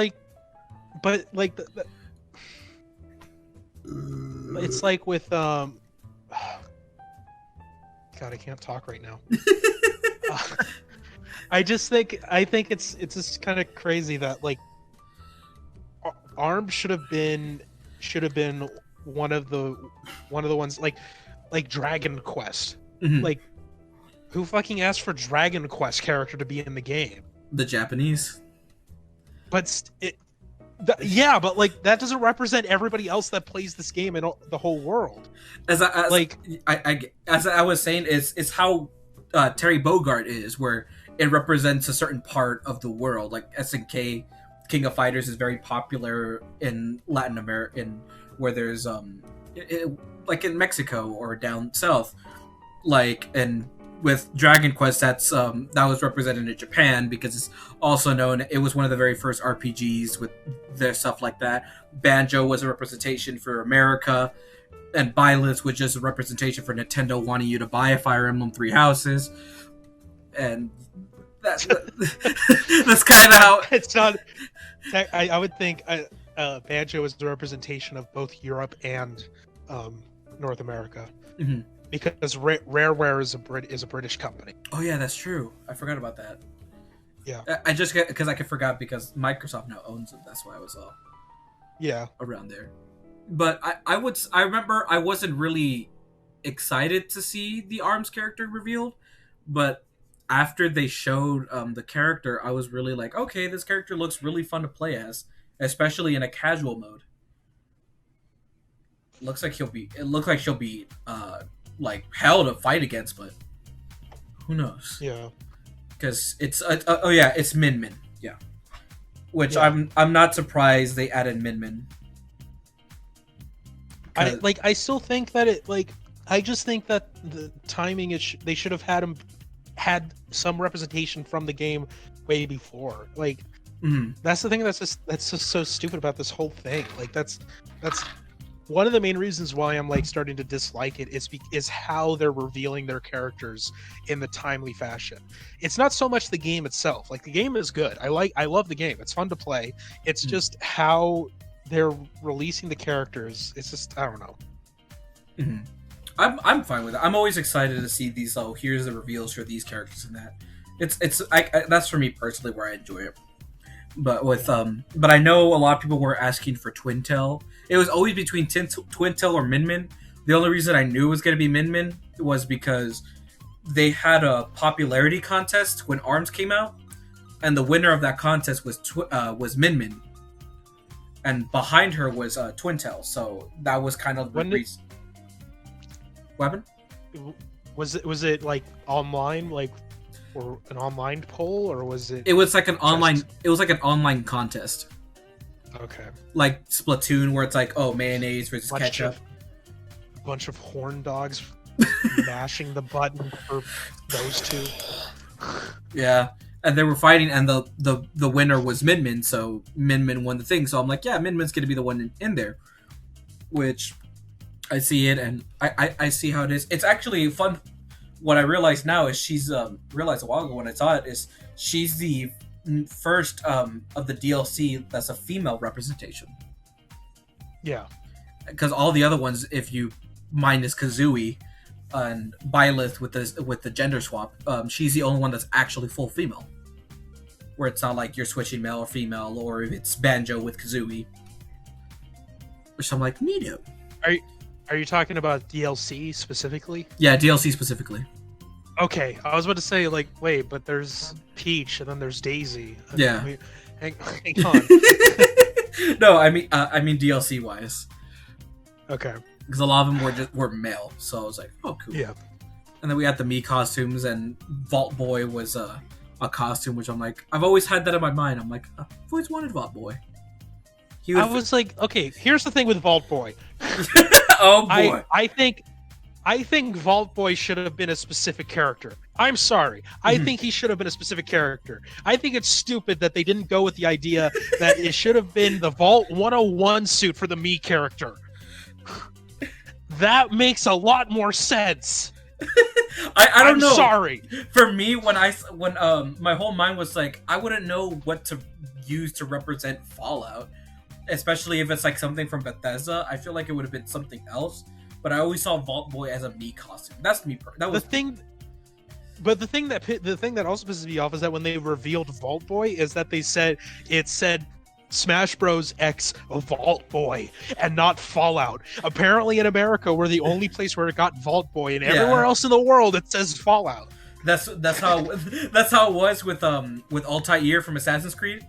like with God, I can't talk right now. I think it's just kind of crazy that like ARMS should have been one of the ones like Dragon Quest. Mm-hmm. Like who fucking asked for Dragon Quest character to be in the game? The Japanese. But but like that doesn't represent everybody else that plays this game in the whole world. As I was saying, is how Terry Bogard is, where it represents a certain part of the world. Like SNK, King of Fighters is very popular in Latin America, where there's like in Mexico or down south, like, and with Dragon Quest, that was represented in Japan because it's also known. It was one of the very first RPGs with their stuff like that. Banjo was a representation for America, and Byleth was just a representation for Nintendo wanting you to buy a Fire Emblem Three Houses, and that's kind of how It's not. I would think Banjo is the representation of both Europe and North America. Mm-hmm. Because Rareware is a British company. Oh yeah, that's true. I forgot about that. Yeah, I just get because I forgot because Microsoft now owns it. That's why I was around there. But I remember I wasn't really excited to see the ARMS character revealed, but after they showed the character, I was really like, okay, this character looks really fun to play as, especially in a casual mode. It looks like she'll be like hell to fight against, but who knows? Yeah, because it's it's Min Min, yeah. Which I'm not surprised they added Min Min. I still think that I just think that the timing is they should have had some representation from the game way before. Like that's the thing that's just so stupid about this whole thing. Like that's one of the main reasons why I'm like starting to dislike it is how they're revealing their characters in the timely fashion. It's not so much the game itself. Like the game is good. I love the game. It's fun to play. It's just how they're releasing the characters. It's just I don't know. Mm-hmm. I'm fine with it. I'm always excited to see these. Oh, here's the reveals for these characters and that. It's that's for me personally where I enjoy it. But with but I know a lot of people were asking for Twintel. It was always between Twintel or Min Min. The only reason I knew it was going to be Min Min was because they had a popularity contest when ARMS came out, and the winner of that contest was Min Min, and behind her was Twintel. So that was kind of the reason. Weapon? Was it like online, like? Or an online poll, or was it? It was like an online. It was like an online contest. Okay. Like Splatoon, where it's like, oh, mayonnaise versus ketchup. A bunch of horn dogs mashing the button for those two. Yeah, and they were fighting, and the winner was Min Min, so Min Min won the thing. So I'm like, yeah, Min Min's gonna be the one in there. Which I see it, and I see how it is. It's actually fun. What I realized now is realized a while ago when I saw it is she's the first of the DLC that's a female representation. Yeah, because all the other ones, if you minus Kazooie and Byleth with the gender swap, she's the only one that's actually full female. Where it's not like you're switching male or female, or if it's Banjo with Kazooie. Which I'm like, neato. Are you talking about DLC specifically? Yeah, DLC specifically. Okay, I was about to say, like, wait, but there's Peach and then there's Daisy. Yeah. Hang on. No, I mean DLC wise. Okay. Because a lot of them were male, so I was like, oh, cool. Yeah. And then we had the Mii costumes, and Vault Boy was a costume, which I'm like, I've always had that in my mind. I'm like, I've always wanted Vault Boy. I was like, okay, here's the thing with Vault Boy. Oh boy. I think Vault Boy should have been a specific character. I'm sorry. I think he should have been a specific character. I think it's stupid that they didn't go with the idea that it should have been the Vault 101 suit for the Mii character. That makes a lot more sense. I don't know. I'm sorry. For me, when my whole mind was like, I wouldn't know what to use to represent Fallout. Especially if it's like something from Bethesda, I feel like it would have been something else. But I always saw Vault Boy as a Mii costume. That's me. That was the thing. But the thing that also pisses me off is that when they revealed Vault Boy, is that it said Smash Bros. X Vault Boy and not Fallout. Apparently, in America, we're the only place where it got Vault Boy, and everywhere else in the world it says Fallout. That's how it was with Altair from Assassin's Creed.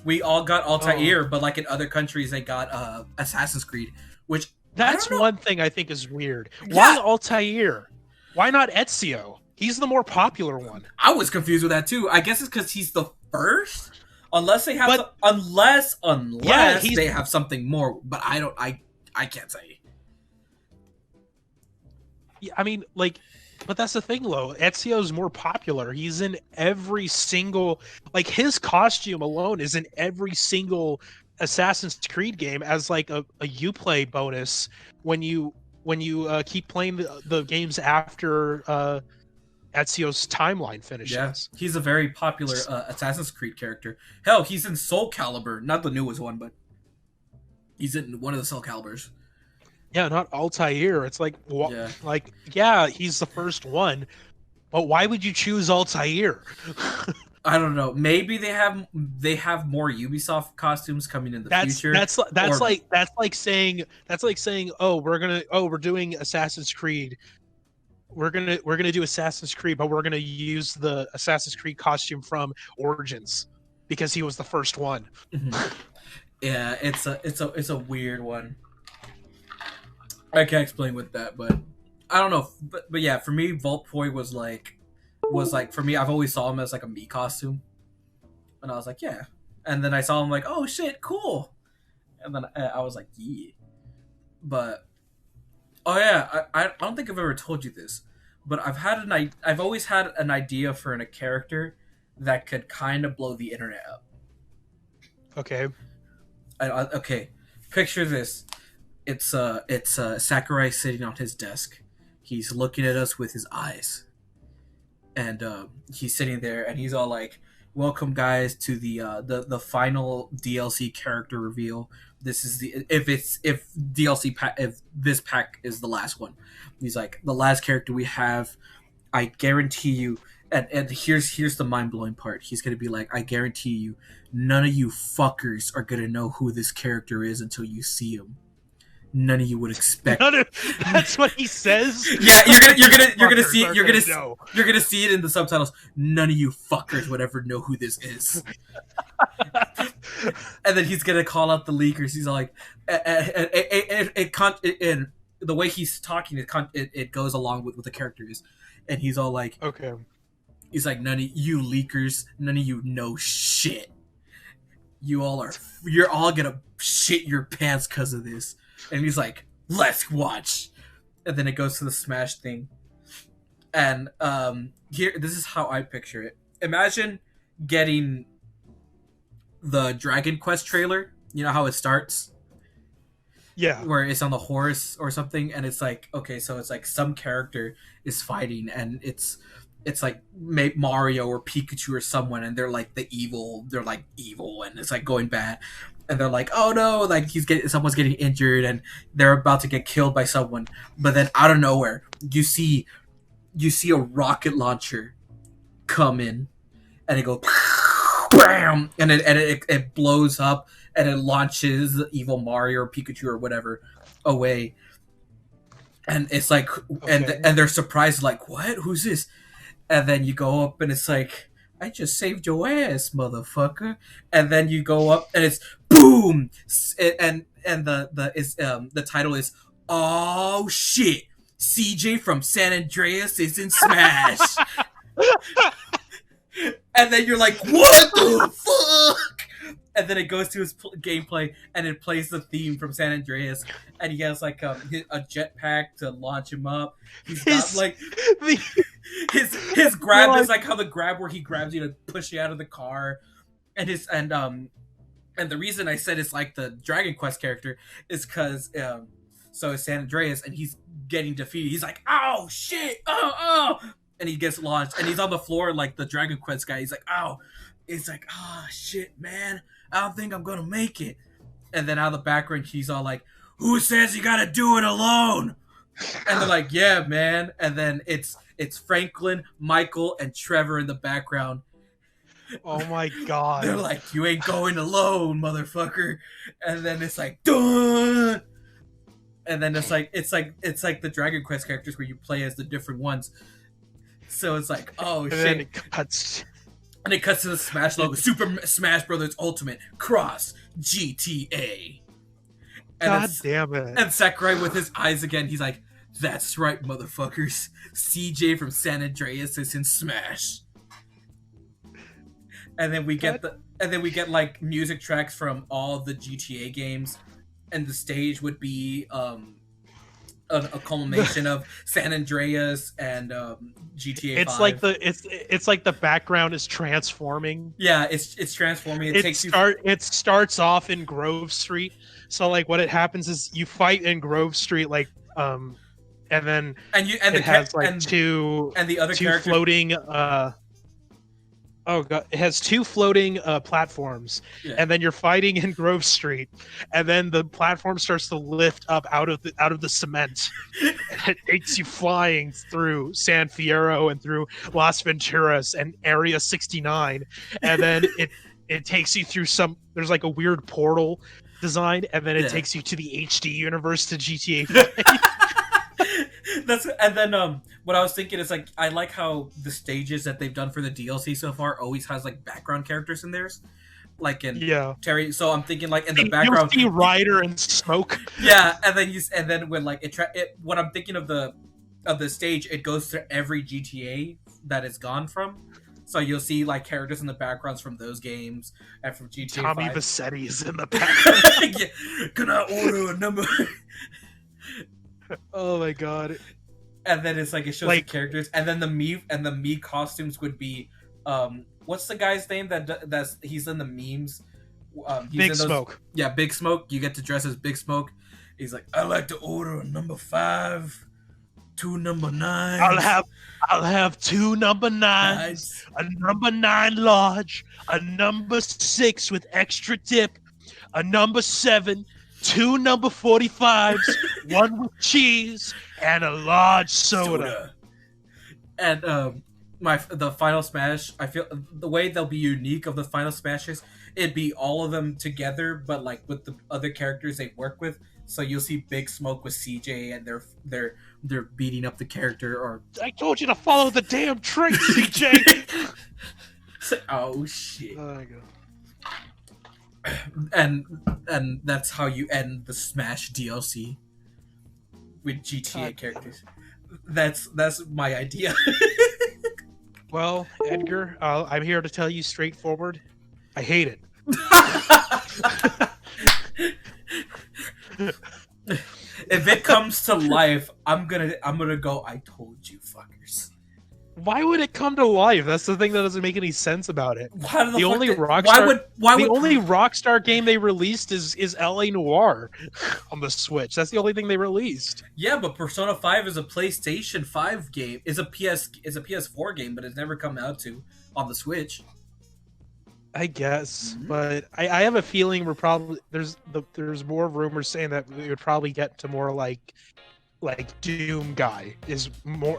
We all got Altair, but like in other countries, they got Assassin's Creed, which that's one thing I think is weird. Yeah. Why Altair? Why not Ezio? He's the more popular one. I was confused with that too. I guess it's because he's the first, unless they have unless they have something more. But I can't say. I mean, like, but that's the thing, though. Ezio's more popular. He's in every single, like, his costume alone is in every single Assassin's Creed game as like a Uplay bonus when you keep playing the games after Ezio's timeline Yeah, finishes. he's a very popular Assassin's Creed character. Hell, he's in Soul Calibur, not the newest one, but he's in one of the Soul Caliburs. Yeah, not Altair. It's like, Yeah. like, yeah, he's the first one, but why would you choose Altair? I don't know. Maybe they have more Ubisoft costumes coming in the future. That's or, like saying oh we're doing Assassin's Creed. We're gonna do Assassin's Creed, but we're gonna use the Assassin's Creed costume from Origins because he was the first one. Yeah, it's a weird one. I can't explain with that, but I don't know. But yeah, for me, Voltpoy was like for me. I've always saw him as like a me costume, and I was like, yeah. And then I saw him like, oh shit, cool. And then I was like, yeah. But oh yeah, I don't think I've ever told you this, but I've always had an idea for a character that could kind of blow the internet up. Okay. Okay, picture this. It's Sakurai sitting on his desk. He's looking at us with his eyes, and he's sitting there, and he's all like, "Welcome, guys, to the final DLC character reveal. This is if this pack is the last one." He's like, "The last character we have. I guarantee you." And here's the mind blowing part. He's gonna be like, "I guarantee you, none of you fuckers are gonna know who this character is until you see him. None of you would expect." That's what he says. Yeah, you're gonna see it. You're gonna see it in the subtitles. None of you fuckers would ever know who this is. And then he's gonna call out the leakers. He's like, and the way he's talking, it goes along with what the character is, and he's all like, okay. He's like, none of you leakers, none of you know shit. You're all gonna shit your pants because of this. And he's like, let's watch. And then it goes to the Smash thing. And this is how I picture it. Imagine getting the Dragon Quest trailer. You know how it starts? Yeah. Where it's on the horse or something, and it's like, okay, so it's like some character is fighting, and it's like Mario or Pikachu or someone, and they're like they're like evil, and it's like going bad, and they're like, oh no, like someone's getting injured, and they're about to get killed by someone, but then out of nowhere, you see a rocket launcher come in, and it goes, bam, and it blows up, and it launches the evil Mario or Pikachu or whatever away, and it's like, okay. and they're surprised, like, what? Who's this? And then you go up, and it's like, I just saved your ass, motherfucker. And then you go up, and it's boom, and the title is, oh shit, CJ from San Andreas is in Smash. And then you're like, what the fuck? And then it goes to his gameplay, and it plays the theme from San Andreas, and he has like a jetpack to launch him up. He's got like his grab is like how the grab where he grabs you to push you out of the car, and the reason I said it's like the Dragon Quest character is because so it's San Andreas, and he's getting defeated. He's like, oh shit, oh, and he gets launched, and he's on the floor like the Dragon Quest guy. He's like, ow. It's like, oh shit, man, I don't think I'm gonna make it. And then out of the background, he's all like, who says you gotta do it alone? And they're like, yeah, man. And then it's Franklin, Michael, and Trevor in the background. Oh my god. They're like, you ain't going alone, motherfucker. And then it's like, dun. And then it's like the Dragon Quest characters where you play as the different ones. So it's like, oh and shit. Then it cuts. And it cuts to the Smash logo. Super Smash Brothers Ultimate Cross GTA. God damn it. And Sakurai with his eyes again, he's like, that's right, motherfuckers. CJ from San Andreas is in Smash. And then we get like music tracks from all the GTA games. And the stage would be a culmination of San Andreas and GTA It's 5. like it's like the background is transforming. Yeah, it's transforming. It starts off in Grove Street. So like what it happens is you fight in Grove Street, like and then and it has like two other characters floating oh god, it has two floating platforms, and then you're fighting in Grove Street, and then the platform starts to lift up out of the cement, and it takes you flying through San Fierro and through Las Venturas and Area 69, and then it takes you through there's like a weird portal design, and then it takes you to the HD universe to GTA 5. And then what I was thinking is like I like how the stages that they've done for the DLC so far always has like background characters in theirs, like in Terry. So I'm thinking like in the background, you'll see Ryder and Smoke. Yeah, and then when like when I'm thinking of the stage, it goes to every GTA that it's gone from. So you'll see like characters in the backgrounds from those games and from GTA. Tommy 5. Vassetti is in the background. Yeah. Can I order a number? Oh my god. And then it's like it shows like, the characters, and then the Mii costumes would be what's the guy's name that's he's in the memes? Big Smoke. Yeah, Big Smoke. You get to dress as Big Smoke. He's like, I like to order a number 5, 2 number 9s. I'll have 2 number 9s, a number 9 large, a number 6 with extra dip, a number 7, 2 number 45s, 1 with cheese, and a large soda. And the final smash, I feel the way they'll be unique of the final smashes, it'd be all of them together, but like with the other characters they work with. So you'll see Big Smoke with CJ, and they're beating up the character. Or I told you to follow the damn trick, CJ. Oh shit. Oh my god. And that's how you end the Smash DLC with GTA characters. That's my idea. Well, Edgar, I'm here to tell you straightforward. I hate it. If it comes to life, I'm gonna go. I told you, fuckers. Why would it come to life? That's the thing that doesn't make any sense about it. The only Rockstar game they released is LA Noire on the Switch. That's the only thing they released. Yeah, but Persona 5 is a PlayStation 5 game. It's a PS4 game, but it's never come out on the Switch. I guess, but I have a feeling we're probably there's more rumors saying that we would probably get to more like Doom guy is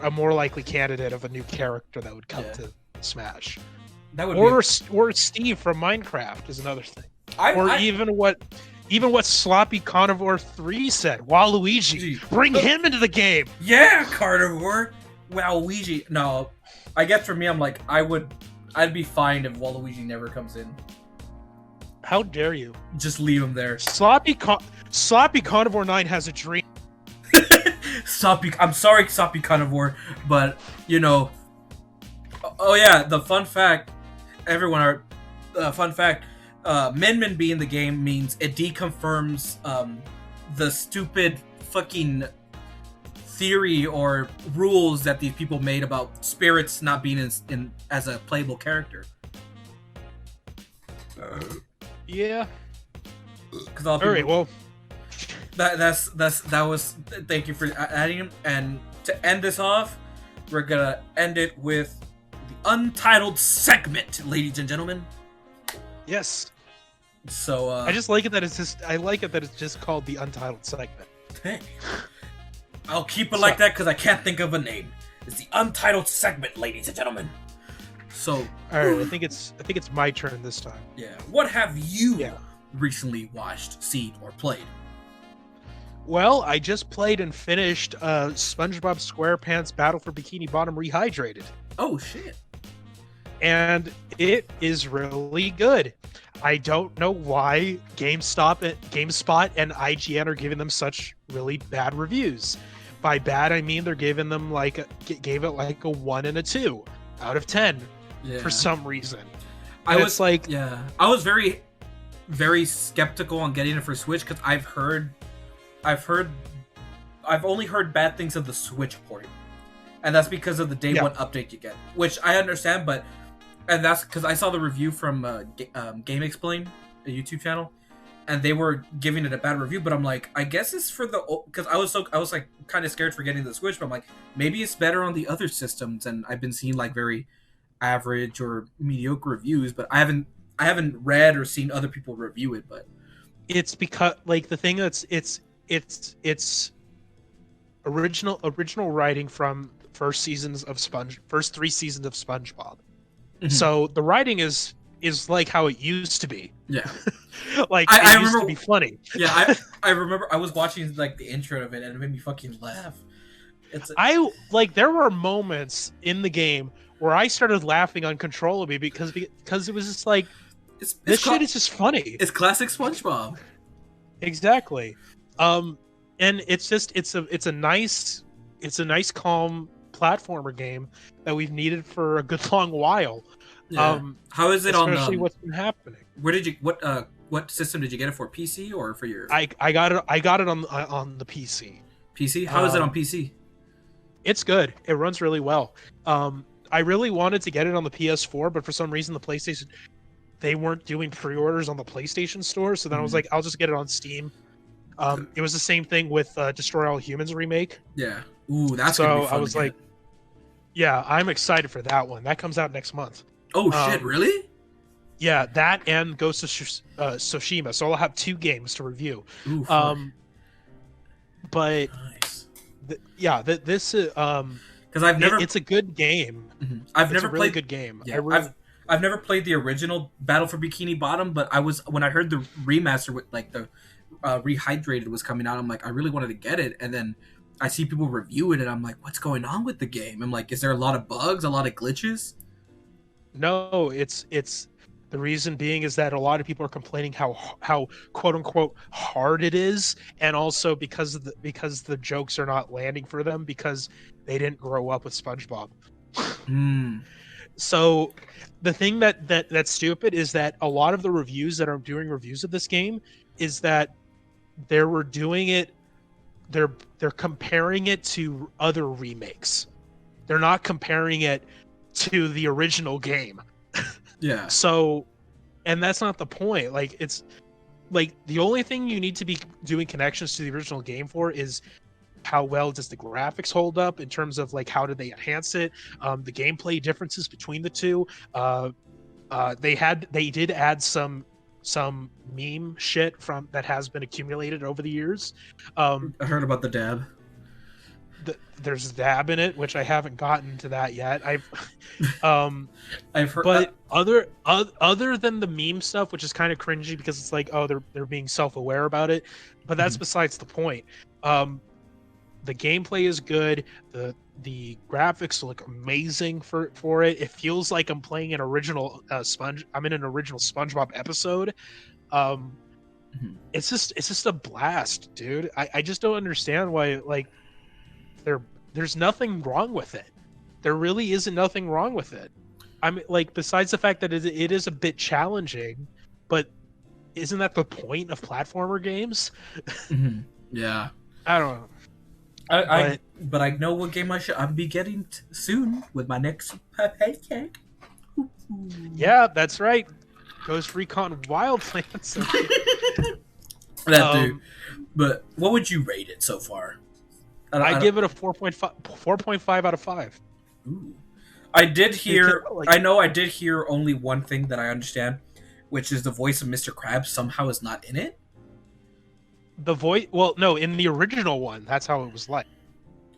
a more likely candidate of a new character that would come to Smash. That would or Steve from Minecraft is another thing. Even what Sloppy Carnivore 3 said. Waluigi, bring him into the game. Yeah, Carnivore. Waluigi. No, I guess for me, I'm like I'd be fine if Waluigi never comes in. How dare you? Just leave him there. Sloppy Carnivore 9 has a dream. I'm sorry, Soppy Carnivore, but you know. Oh yeah, the fun fact. Min Min being in the game means it deconfirms the stupid fucking theory or rules that these people made about spirits not being in as a playable character. Yeah. All right. Well. That was. Thank you for adding him. And to end this off, we're gonna end it with the untitled segment, ladies and gentlemen. Yes. So I just like it that it's just. I like it that it's just called the untitled segment. Hey. I'll keep it like that because I can't think of a name. It's the untitled segment, ladies and gentlemen. So. All right. I think it's my turn this time. Yeah. What have you recently watched, seen, or played? Well, I just played and finished SpongeBob SquarePants Battle for Bikini Bottom Rehydrated. Oh, shit. And it is really good. I don't know why GameSpot and IGN are giving them such really bad reviews. By bad, I mean they're giving them gave it like a 1 and a 2 out of 10 for some reason. I was very, very skeptical on getting it for Switch because I've heard I've only heard bad things of the Switch port, and that's because of the day one update you get, which I understand, and that's because I saw the review from Game Explain, a YouTube channel, and they were giving it a bad review. But I'm like, I guess it's for the because I was like kind of scared for getting the Switch, but I'm like, maybe it's better on the other systems, and I've been seeing like very average or mediocre reviews, but I haven't read or seen other people review it. But it's because like the thing that's it's original writing from first 3 seasons of SpongeBob. Mhm. So the writing is like how it used to be. Yeah. Like I it used remember, to be funny. Yeah, I remember I was watching like the intro of it and it made me fucking laugh. There were moments in the game where I started laughing uncontrollably because it was just like this shit is just funny. It's classic SpongeBob. Exactly. And it's a nice calm platformer game that we've needed for a good long while. Yeah. How is it on especially what's been happening? Where did you what system did you get it for? PC or for your I got it on the PC. PC? How is it on PC? It's good. It runs really well. I really wanted to get it on the PS4, but for some reason the PlayStation they weren't doing pre-orders on the PlayStation Store, so then I was like, I'll just get it on Steam. It was the same thing with Destroy All Humans remake. Yeah. Ooh, that's so gonna be fun I was like, yeah, I'm excited for that one. That comes out next month. Oh shit, really? Yeah, that and Ghost of Tsushima. So I'll have 2 games to review. Ooh, but nice. This because I've never. It's a good game. Mm-hmm. I've never played. Really Good game. Yeah, I've never played the original Battle for Bikini Bottom, but when I heard the remaster with like the Rehydrated was coming out, I'm like, I really wanted to get it, and then I see people review it, and I'm like, what's going on with the game? I'm like, is there a lot of bugs, a lot of glitches? No, it's the reason being is that a lot of people are complaining how quote unquote hard it is, and also because the jokes are not landing for them because they didn't grow up with SpongeBob. So the thing that's stupid is that a lot of the reviews that are doing reviews of this game is that they were doing it. They're comparing it to other remakes. They're not comparing it to the original game. Yeah. So, and that's not the point. Like, it's like the only thing you need to be doing connections to the original game for is how well does the graphics hold up in terms of like how did they enhance it, the gameplay differences between the two. They did add some meme shit from that has been accumulated over the years. I heard about the dab. There's dab in it, which I haven't gotten to that yet. I've heard, but other than the meme stuff, which is kind of cringy because it's like, oh, they're being self-aware about it, but that's besides the point. The gameplay is good. The graphics look amazing for it. It feels like I'm playing an original I'm in an original SpongeBob episode. It's just a blast, dude. I just don't understand why like there's nothing wrong with it. There really isn't nothing wrong with it. I mean, like, besides the fact that it is a bit challenging, but isn't that the point of platformer games? Yeah. I don't know. But I know what game I'll be getting soon with my next paycheck. Yeah, that's right. Ghost Recon Wildlands. That dude. But what would you rate it so far? I give it a 4.5 out of 5. Ooh. I did hear. I know I did hear only one thing that I understand, which is the voice of Mr. Krabs somehow is not in it. The voice, well, no, in the original one, that's how it was like.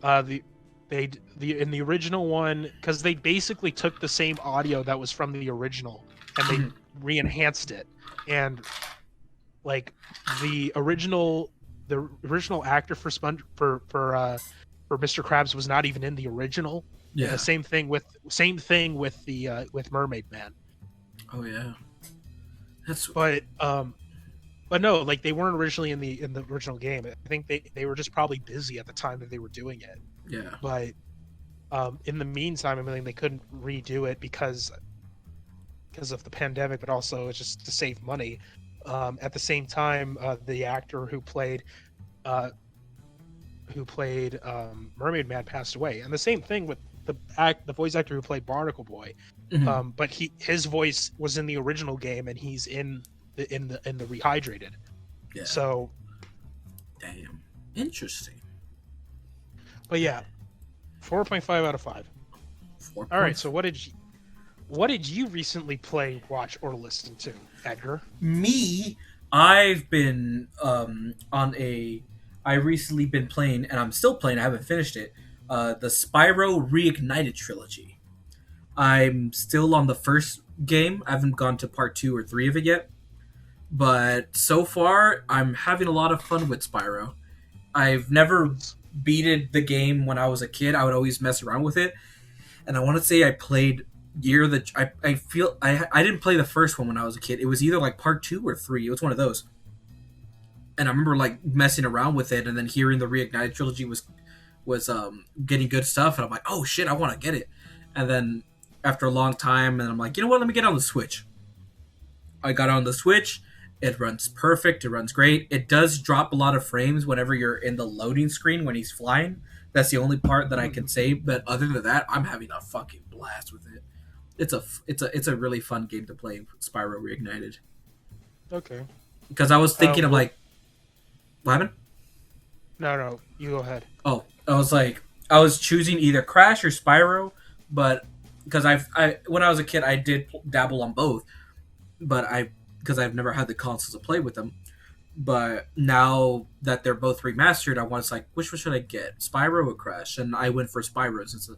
In the original one, because they basically took the same audio that was from the original and they re-enhanced it, and like the original actor for Mr. Krabs was not even in the original. Yeah. Same thing with Mermaid Man. Oh yeah. But no, like they weren't originally in the original game. I think they were just probably busy at the time that they were doing it. Yeah. But in the meantime, I mean, they couldn't redo it because of the pandemic, but also it's just to save money. At the same time, the actor who played who played Mermaid Man passed away, and the same thing with the voice actor who played Barnacle Boy. Mhm. But his voice was in the original game, and he's in the rehydrated. Yeah. So, Damn. Interesting. but yeah, 4.5 out of 5. 4. All right. So what did you recently play, watch, or listen to, Edgar? Me, I've been I recently been playing, and I'm still playing. I haven't finished it. The Spyro Reignited trilogy. I'm still on the first game. I haven't gone to part 2 or 3 of it yet. But so far, I'm having a lot of fun with Spyro. I've never beaten the game when I was a kid. I would always mess around with it, and I want to say I played I feel I didn't play the first one when I was a kid. It was either like part 2 or 3. It was one of those. And I remember like messing around with it, and then hearing the Reignited trilogy was getting good stuff, and I'm like, oh shit, I want to get it. And then after a long time, and I'm like, you know what? Let me get on the Switch. I got on the Switch. It runs perfect. It runs great. It does drop a lot of frames whenever you're in the loading screen when he's flying. That's the only part that I can say. But other than that, I'm having a fucking blast with it. It's a really fun game to play, Spyro Reignited. Okay. Because I was thinking of like, what happened? No, you go ahead. Oh, I was choosing either Crash or Spyro, but because I when I was a kid I did dabble on both, but because I've never had the consoles to play with them. But now that they're both remastered, I was like, which one should I get, Spyro or Crash? And I went for Spyro since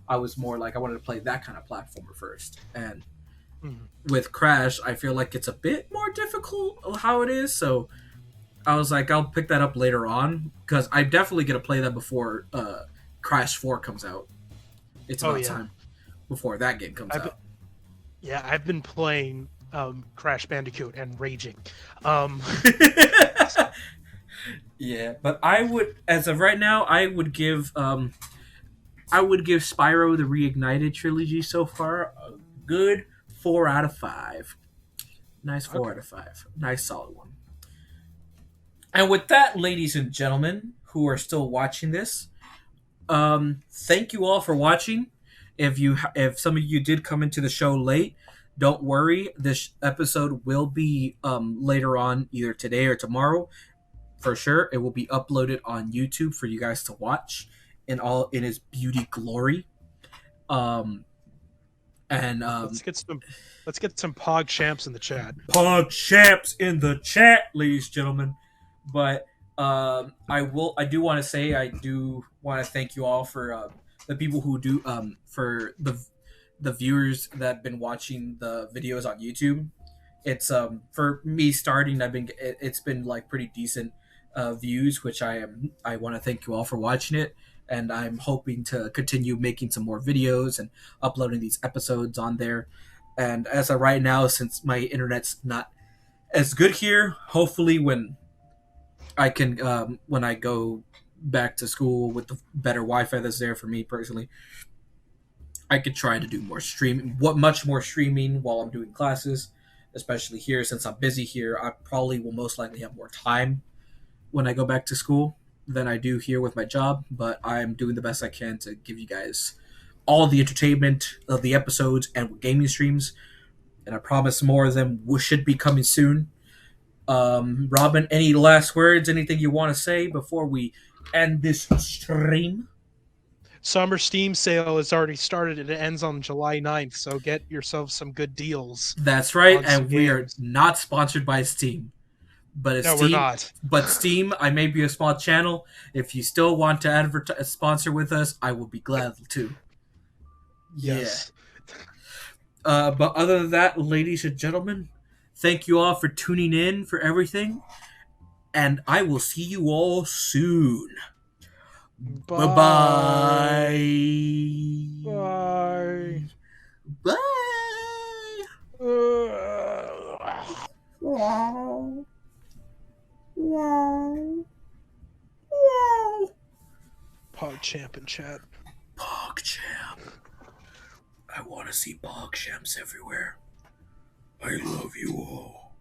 I was more like I wanted to play that kind of platformer first. And with Crash, I feel like it's a bit more difficult how it is. So I was like, I'll pick that up later on because I'm definitely gonna play that before Crash 4 comes out. It's about time before that game comes out. Yeah, I've been playing Crash Bandicoot and raging. Yeah, but I would, as of right now, I would give Spyro the Reignited trilogy so far a good 4 out of 5. Nice 4 out of 5. Nice solid one. And with that, ladies and gentlemen who are still watching this, thank you all for watching. If some of you did come into the show late, don't worry. This episode will be later on, either today or tomorrow, for sure. It will be uploaded on YouTube for you guys to watch in its beauty glory. Let's get some Pog Champs in the chat. Pog Champs in the chat, ladies and gentlemen. But I do want to say I do want to thank you all for the people who do for the viewers that have been watching the videos on YouTube. It's for me starting, it's been like pretty decent views, which I want to thank you all for watching it, and I'm hoping to continue making some more videos and uploading these episodes on there. And as of right now, since my internet's not as good here, hopefully when I can when I go back to school with the better Wi-Fi that's there for me personally, I could try to do more streaming, much more streaming while I'm doing classes, especially here since I'm busy here. I probably will most likely have more time when I go back to school than I do here with my job, but I'm doing the best I can to give you guys all the entertainment of the episodes and gaming streams, and I promise more of them should be coming soon. Robin, any last words? Anything you want to say before we end this stream? Summer Steam sale has already started and it ends on July 9th, so get yourself some good deals. That's right, and we are not sponsored by Steam. But no, we're not. But Steam, I may be a small channel. If you still want to sponsor with us, I will be glad to. Yes. Yeah. But other than that, ladies and gentlemen, thank you all for tuning in for everything, and I will see you all soon. Bye. Bye. Bye. Wow. Wow. Wow. Pog Champ in chat. Pog Champ. I want to see Pog Champs everywhere. I love you all.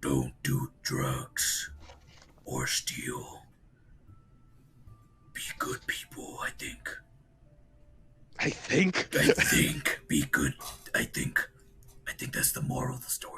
Don't do drugs or steal. good people. I think. I think. I think be good. I think that's the moral of the story.